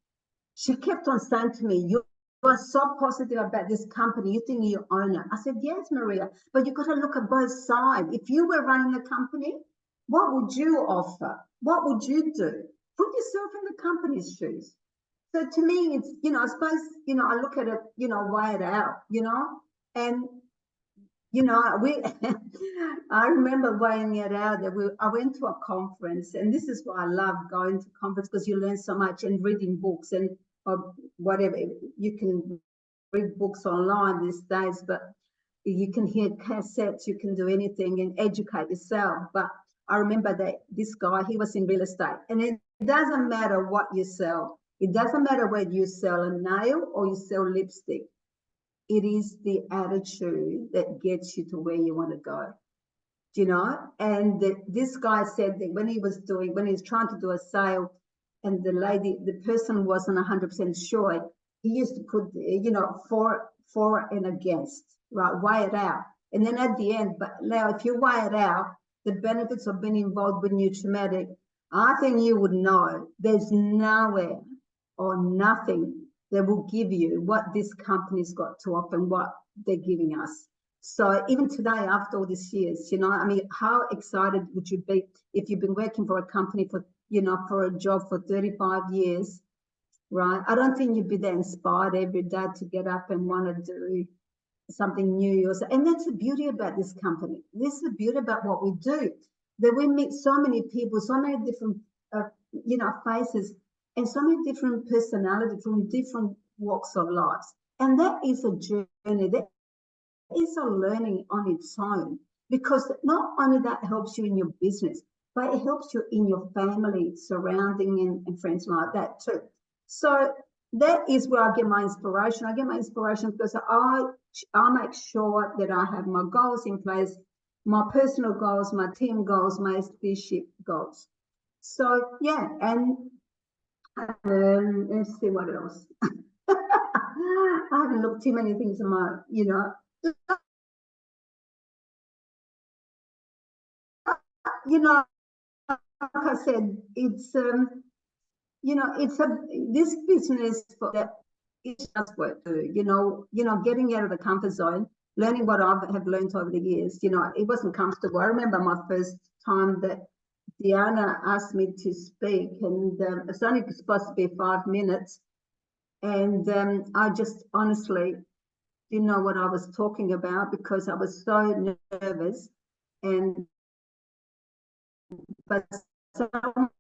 She kept on saying to me, you are so positive about this company, you think you own it. I said, yes, Maria, but you've got to look at both sides. If you were running a company, what would you offer? What would you do? Put yourself in the company's shoes. So to me, it's, I suppose, I look at it, weigh it out, and, I remember weighing it out that I went to a conference, and this is why I love going to conference, because you learn so much and reading books and whatever. You can read books online these days, but you can hear cassettes, you can do anything and educate yourself. But I remember that this guy, he was in real estate, and it doesn't matter what you sell. It doesn't matter whether you sell a nail or you sell lipstick. It is the attitude that gets you to where you want to go, And this guy said that when he was trying to do a sale and the person wasn't 100% sure, he used to put, for and against, right? Weigh it out. And then at the end, but now if you weigh it out, the benefits of being involved with Nutrimetics, I think you would know there's nowhere or nothing that will give you what this company's got to offer and what they're giving us. So even today, after all these years, how excited would you be if you've been working for a company for, for a job for 35 years, right? I don't think you'd be that inspired every day to get up and want to do something new. And that's the beauty about this company. This is the beauty about what we do, that we meet so many people, so many different, faces, and so many different personalities from different walks of life. And that is a journey, that is a learning on its own, because not only that helps you in your business, but it helps you in your family, surrounding and friends like that too. So that is where I get my inspiration. I get my inspiration because I make sure that I have my goals in place, my personal goals, my team goals, my leadership goals. So yeah, and let's see what else. I haven't looked too many things in my, like I said, it's this business for that, it's just work to, getting out of the comfort zone, learning what I have learned over the years. It wasn't comfortable. I remember my first time that Diana asked me to speak, and it's only supposed to be 5 minutes, and I just honestly didn't know what I was talking about because I was so nervous. But someone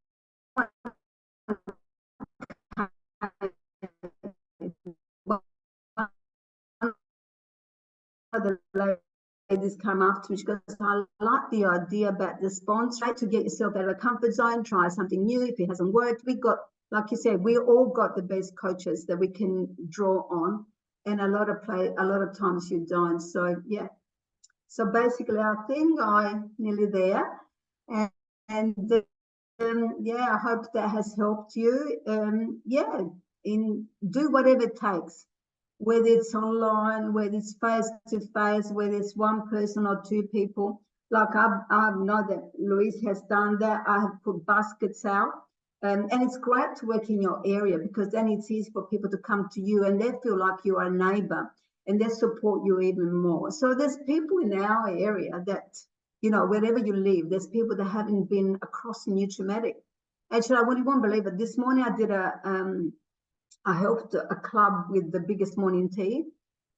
the ladies come up to me, she goes, I like the idea about the sponsor to get yourself out of the comfort zone, try something new. If it hasn't worked, we got, like you said, we all got the best coaches that we can draw on, and a lot of times you don't. So yeah, so basically I think I'm nearly there, and yeah, I hope that has helped you. Yeah, do whatever it takes, whether it's online, whether it's face-to-face, whether it's one person or two people. Like I know that Louise has done that. I have put baskets out. And it's great to work in your area, because then it's easy for people to come to you and they feel like you are a neighbor and they support you even more. So there's people in our area that, wherever you live, there's people that haven't been across Nutrimetics. Actually, you won't believe it. This morning I did I helped a club with the biggest morning tea,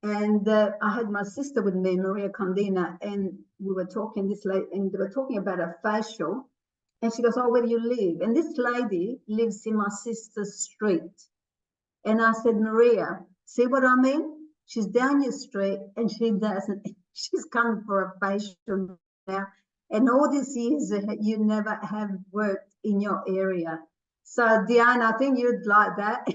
and I had my sister with me, Maria Condina, and we were talking and they were talking about a facial, And she goes, oh, where do you live? And this lady lives in my sister's street. And I said, Maria, see what I mean? She's down your street and she doesn't, she's coming for a facial now. And all these years you never have worked in your area. So Diana, I think you'd like that.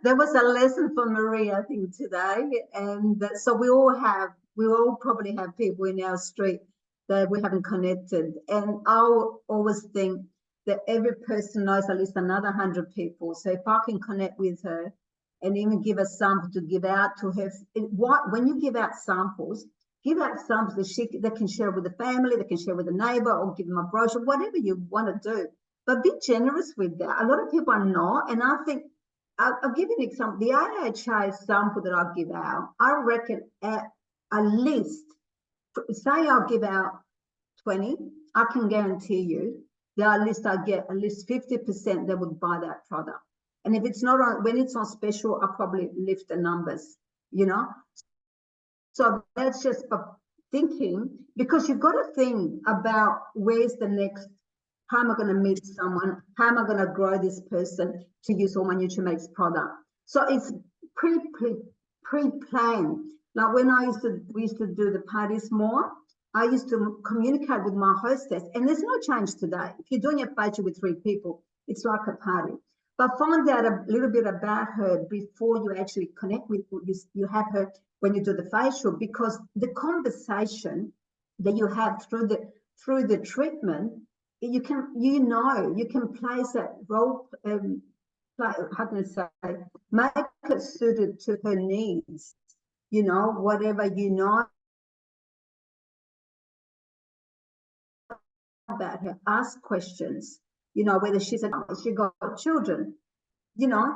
There was a lesson for Maria, I think, today. And so we all probably have people in our street that we haven't connected. And I always think that every person knows at least another 100 people. So if I can connect with her and even give a sample to give out to her, when you give out samples that they can share with the family, they can share with the neighbor, or give them a brochure, whatever you want to do. But be generous with that. A lot of people are not. And I think, I'll give you an example. The AHA sample that I give out, I reckon at least, say I'll give out 20, I can guarantee you that at least I get at least 50% that would buy that product. And if it's not on, when it's on special, I'll probably lift the numbers, you know? So that's just thinking, because you've got to think about where's the next, how am I going to meet someone? How am I going to grow this person to use all my Nutrimetics product? So it's pre-planned. Like when we used to do the parties more, I used to communicate with my hostess, and there's no change today. If you're doing a facial with 3 people, it's like a party. But find out a little bit about her before you actually connect with you have her when you do the facial, because the conversation that you have through the treatment, you can place that role, how can I say, make it suited to her needs, you know, whatever you know about her, ask questions, you know, whether she got children, you know,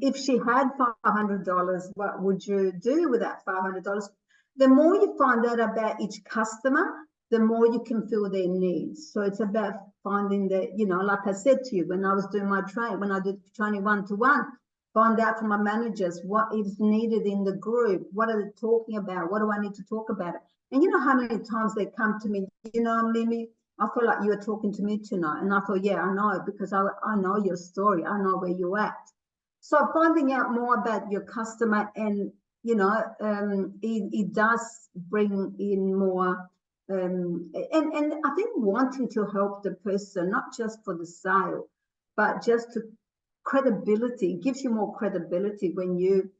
if she had $500, what would you do with that $500? The more you find out about each customer, the more you can fill their needs. So it's about finding that, you know, like I said to you, when I was doing my training, when I did training 1-to-1, find out from my managers what is needed in the group, what are they talking about, what do I need to talk about? And you know how many times they come to me, you know, Mimi, I feel like you were talking to me tonight. And I thought, yeah, I know, because I know your story. I know where you're at. So finding out more about your customer, and, you know, it does bring in more, and I think wanting to help the person, not just for the sale, but just to credibility. It gives you more credibility when you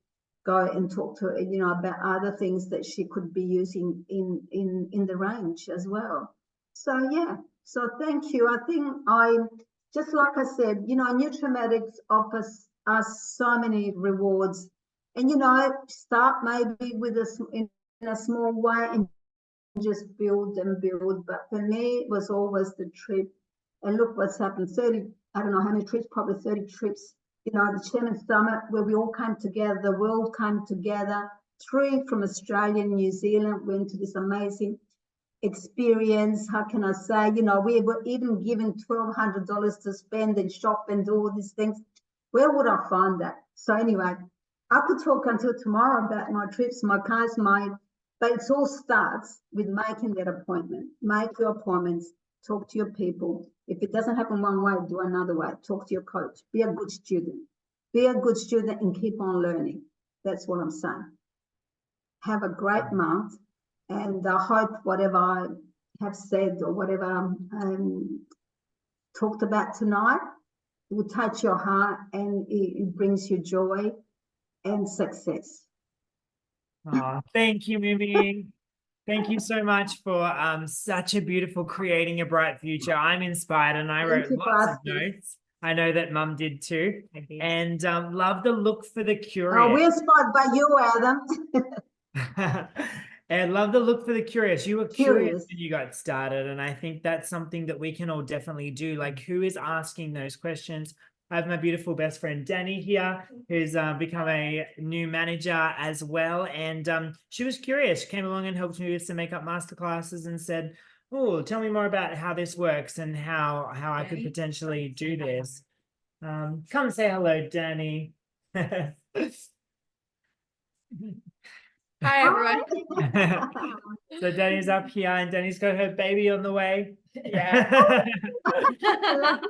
go and talk to her, you know, about other things that she could be using in the range as well. So yeah, so thank you. I think just like I said, you know, Nutrimetics offers us so many rewards, and you know, start maybe with in a small way and just build and build. But for me, it was always the trip. And look what's happened. 30, I don't know how many trips, probably 30 trips. You know, the Chairman Summit, where we all came together, the world came together. 3 from Australia and New Zealand went to this amazing experience. How can I say, you know, we were even given $1,200 to spend and shop and do all these things. Where would I find that? So anyway, I could talk until tomorrow about my trips, my cars, but it all starts with making that appointment. Make your appointments, talk to your people. If it doesn't happen one way, do another way. Talk to your coach. Be a good student. Be a good student and keep on learning. That's what I'm saying. Have a great month. And I hope whatever I have said or whatever talked about tonight will touch your heart, and it brings you joy and success. Oh, thank you, Mimi. Thank you so much for such a beautiful Creating a Bright Future. I'm inspired, and I wrote lots of notes. I know that Mum did too. And love the look for the curious. Oh, we're inspired by you, Adam. And love the look for the curious. You were curious when you got started, and I think that's something that we can all definitely do. Like, who is asking those questions? I have my beautiful best friend Danny here, who's become a new manager as well. And she was curious. She came along and helped me with some makeup masterclasses and said, oh, tell me more about how this works and how I could potentially do this. Come say hello, Danny. Hi, everyone. So Danny's up here and Danny's got her baby on the way. Yeah.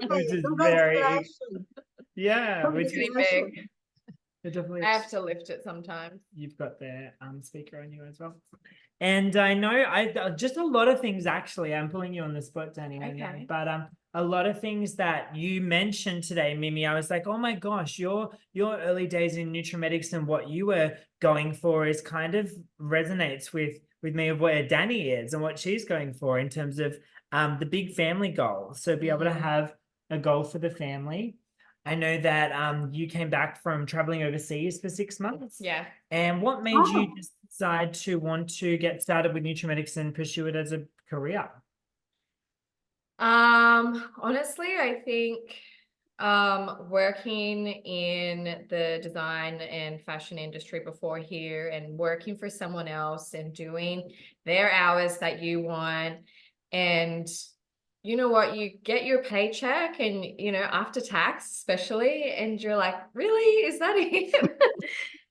Which is very, Congratulations. yeah, which is Pretty Congratulations. big. definitely. I have to lift it sometimes. You've got the speaker on you as well. And I know just a lot of things actually. I'm pulling you on the spot, Danny. I know, Okay. but a lot of things that you mentioned today, Mimi, I was like, oh my gosh, your early days in Nutrimetics and what you were going for is kind of resonates with me of where Danny is and what she's going for in terms of the big family goal. So be able to have a goal for the family. I know that you came back from traveling overseas for 6 months. Yeah. And what made you decide to want to get started with Nutrimetics and pursue it as a career? Honestly, I think working in the design and fashion industry before here and working for someone else and doing their hours that you want, and you know what, you get your paycheck and after tax especially, and you're like, really, is that it?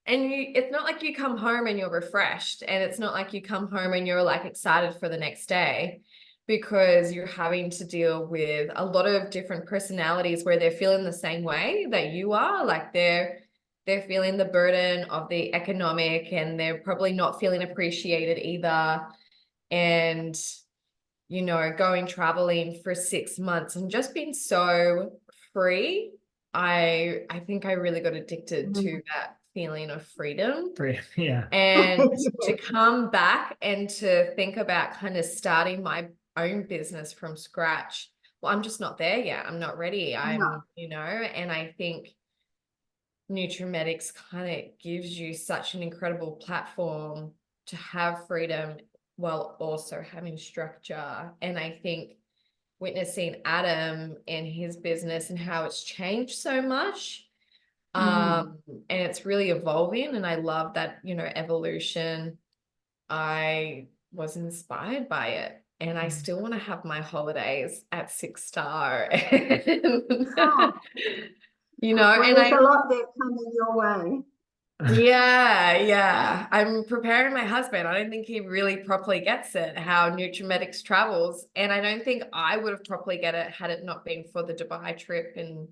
And it's not like you come home and you're refreshed, and it's not like you come home and you're like excited for the next day, because you're having to deal with a lot of different personalities where they're feeling the same way that you are. Like they're feeling the burden of the economic, and they're probably not feeling appreciated either. And going traveling for 6 months and just being so free, I think I really got addicted to that feeling of freedom. Yeah. And to come back and to think about kind of starting my own business from scratch. Well, I'm just not there yet. I'm not ready. And I think Nutrimetics kind of gives you such an incredible platform to have freedom while also having structure. And I think witnessing Adam and his business and how it's changed so much, and it's really evolving, and I love that evolution. I was inspired by it, and I still want to have my holidays at 6-star. Well, And there's a lot there coming your way. yeah, I'm preparing my husband. I don't think he really properly gets it, how Nutrimetics travels, and I don't think I would have properly get it had it not been for the Dubai trip in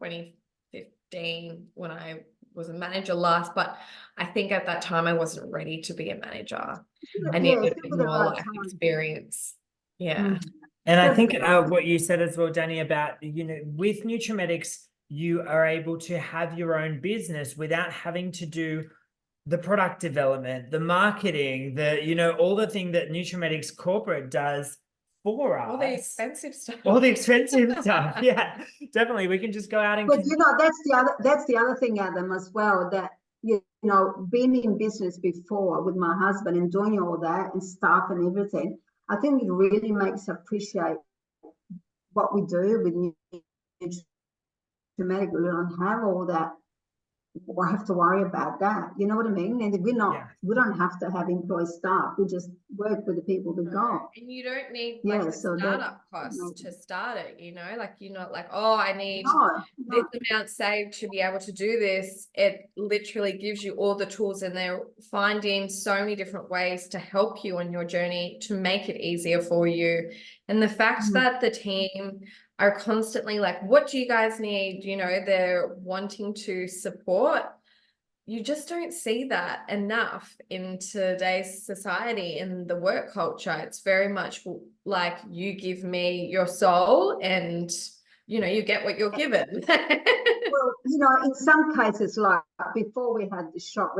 2015 when I was a manager last. But I think at that time I wasn't ready to be a manager. I needed a bit more life experience. Yeah. And I think what you said as well, Danny, about with Nutrimetics, you are able to have your own business without having to do the product development, the marketing, all the thing that Nutrimetics corporate does for us. All the expensive stuff. All the expensive stuff. Yeah, definitely. We can just go out and. But that's the other thing, Adam, as well, that being in business before with my husband and doing all that and stuff and everything, I think it really makes appreciate what we do with Nutrimetics. We don't have all that. We'll have to worry about that. You know what I mean? And we don't have to have employee staff. We just work with the people we got. And you don't need a startup cost to start it, like you're not like, oh, I need this amount saved to be able to do this. It literally gives you all the tools, and they're finding so many different ways to help you on your journey to make it easier for you. And the fact that the team are constantly like, what do you guys need? They're wanting to support. You just don't see that enough in today's society, in the work culture. It's very much like, you give me your soul and you get what you're given. Well, in some cases, like before we had the shop,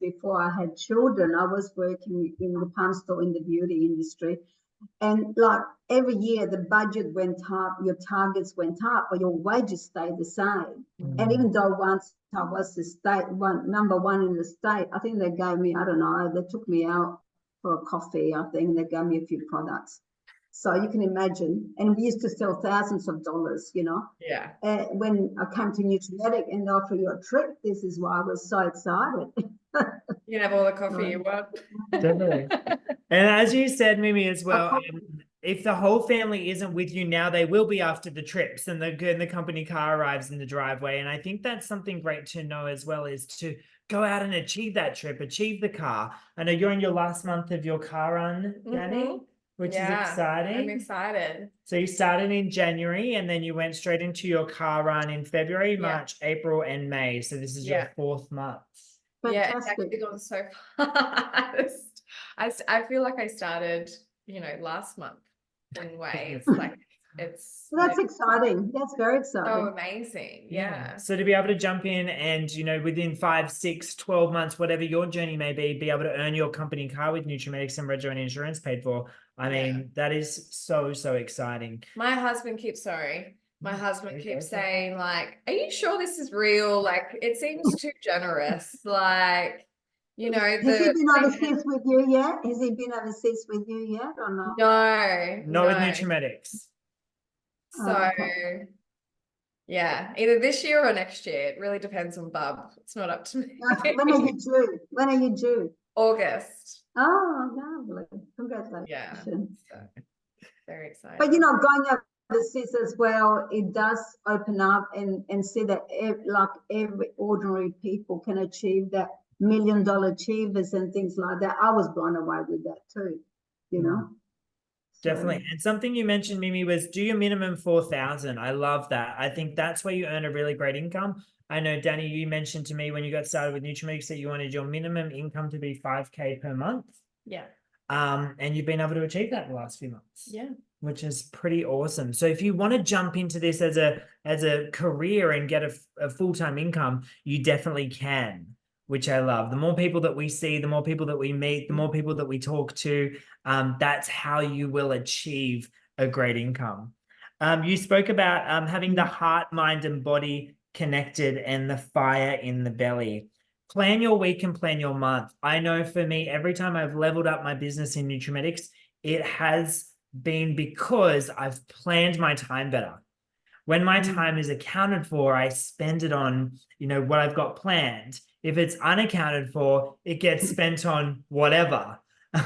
before I had children, I was working in the palm store in the beauty industry. And like every year the budget went up, your targets went up, but your wages stayed the same. And even though once I was number one in the state, I think they gave me, I don't know, they took me out for a coffee, I think, and they gave me a few products. So you can imagine. And we used to sell thousands of dollars, Yeah. When I came to Nutrimetic and offer you a trip, this is why I was so excited. You can have all the coffee you want. Definitely. And as you said, Mimi, as well, if the whole family isn't with you now, they will be after the trips and the company car arrives in the driveway. And I think that's something great to know as well, is to go out and achieve that trip, achieve the car. I know you're in your last month of your car run, Danny, which is exciting. I'm excited. So you started in January and then you went straight into your car run in February, March, April, and May. So this is your 4th month. Yeah, it's actually gone so fast. I feel like I started, you know, last month in ways. Like it's That's exciting. That's very exciting. so amazing. Yeah. So to be able to jump in and, you know, within 5, 6, 12 months, whatever your journey may be able to earn your company car with Nutrimetics and rego and insurance paid for. I mean, that is so, so exciting. My husband keeps saying, like, are you sure this is real? Like, it seems too generous. Like, you know, Has he been overseas with you yet? Has he been overseas with you yet or not? No. Not with Nutrimetics. So, yeah, either this year or next year. It really depends on Bub. It's not up to me. When are you due? When are you due? August. Oh, lovely. Congratulations. Yeah. So, very exciting. But, you know, going overseas as well, it does open up and see that like every ordinary people can achieve that $1 million achievers and things like that. I was blown away with that too, you know. Definitely. And something you mentioned, Mimi, was do your minimum 4,000. I love that. I think that's where you earn a really great income. I know, Danny, you mentioned to me when you got started with Nutrimetics that you wanted your minimum income to be 5K per month. Yeah. And you've been able to achieve that the last few months. Yeah. Which is pretty awesome. So if you want to jump into this as a career and get a full-time income, you definitely can, which I love. The more people that we see, the more people that we meet, the more people that we talk to, that's how you will achieve a great income. You spoke about having the heart, mind, and body connected and the fire in the belly. Plan your week and plan your month. I know for me, every time I've leveled up my business in Nutrimetics, it has been because I've planned my time better. When my time is accounted for, I spend it on, you know, what I've got planned. If it's unaccounted for, it gets spent on whatever.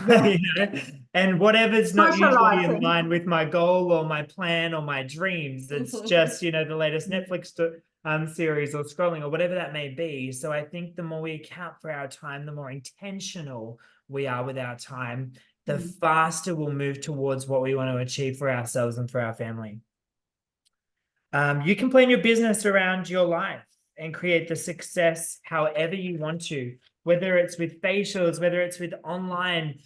You know? And whatever's not usually in line with my goal or my plan or my dreams. It's just, you know, the latest Netflix series or scrolling or whatever that may be. So I think the more we account for our time, the more intentional we are with our time, the faster we'll move towards what we want to achieve for ourselves and for our family. You can plan your business around your life and create the success however you want to, whether it's with facials, whether it's with online.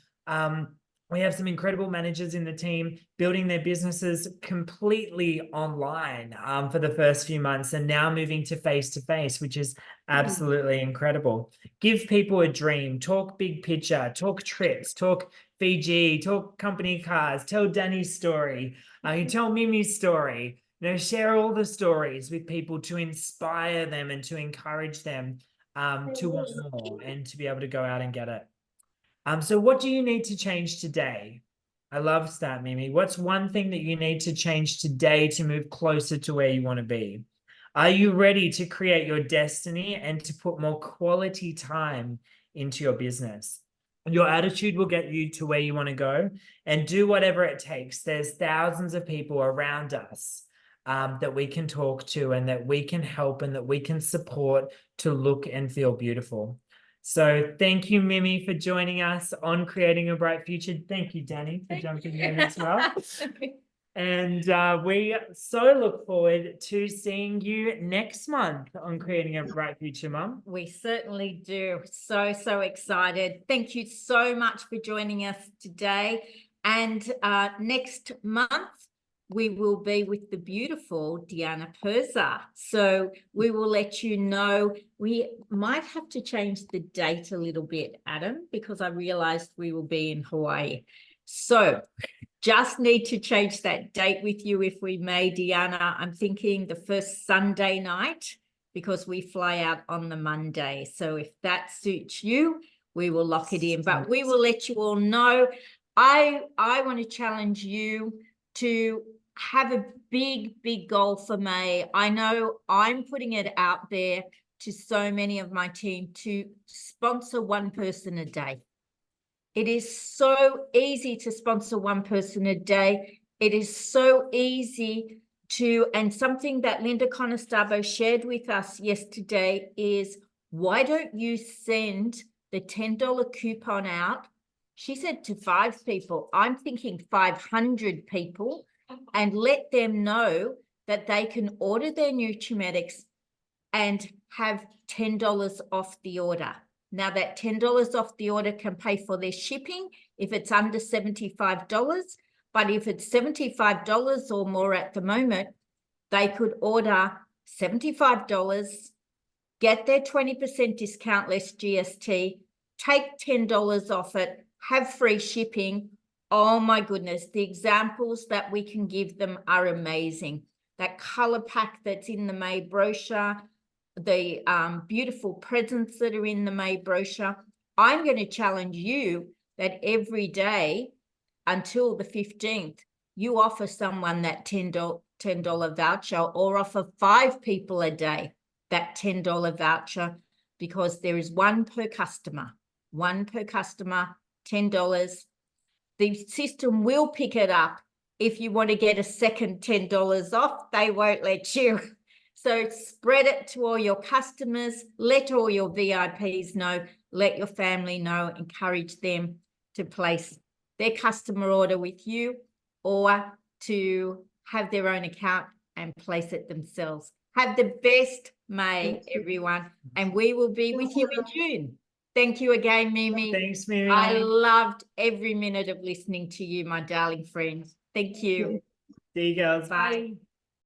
We have some incredible managers in the team building their businesses completely online for the first few months and now moving to face, which is absolutely incredible. Give people a dream, talk big picture, talk trips, talk Fiji, talk company cars, tell Danny's story, you tell Mimi's story, you know, share all the stories with people to inspire them and to encourage them to want more and to be able to go out and get it. So what do you need to change today? I love that, Mimi. What's one thing that you need to change today to move closer to where you want to be? Are you ready to create your destiny and to put more quality time into your business? Your attitude will get you to where you want to go, and do whatever it takes. There's thousands of people around us that we can talk to and that we can help and that we can support to look and feel beautiful. So thank you, Mimi, for joining us on Creating a Bright Future. Thank you, Danny, for jumping in as well. And we so look forward to seeing you next month on Creating a Bright Future, Mum. We certainly do. So excited. Thank you so much for joining us today. And next month, we will be with the beautiful Deanna Perza. So we will let you know. We might have to change the date a little bit, Adam, because I realized we will be in Hawaii. So just need to change that date with you if we may, Deanna. I'm thinking the first Sunday night because we fly out on the Monday. So if that suits you, we will lock it in. But we will let you all know. I want to challenge you to have a big goal for May. I know I'm putting it out there to so many of my team to sponsor one person a day. It is so easy to sponsor one person a day. It is so easy to, and something that Linda Conestabo shared with us yesterday is, why don't you send the $10 coupon out? She said to 5 people. I'm thinking 500 people, and let them know that they can order their Nutrimetics and have $10 off the order. Now that $10 off the order can pay for their shipping if it's under $75, but if it's $75 or more at the moment, they could order $75, get their 20% discount less GST, take $10 off it, have free shipping. Oh my goodness, the examples that we can give them are amazing. That color pack that's in the May brochure, the beautiful presents that are in the May brochure. I'm going to challenge you that every day until the 15th, you offer someone that $10 voucher, or offer 5 people a day that $10 voucher, because there is one per customer, $10. The system will pick it up. If you want to get a second $10 off, they won't let you. So spread it to all your customers, let all your VIPs know, let your family know, encourage them to place their customer order with you, or to have their own account and place it themselves. Have the best May, everyone, and we will be with you in June. Thank you again, Mimi. Thanks, Mimi. I loved every minute of listening to you, my darling friend. Thank you. See you girls. Bye.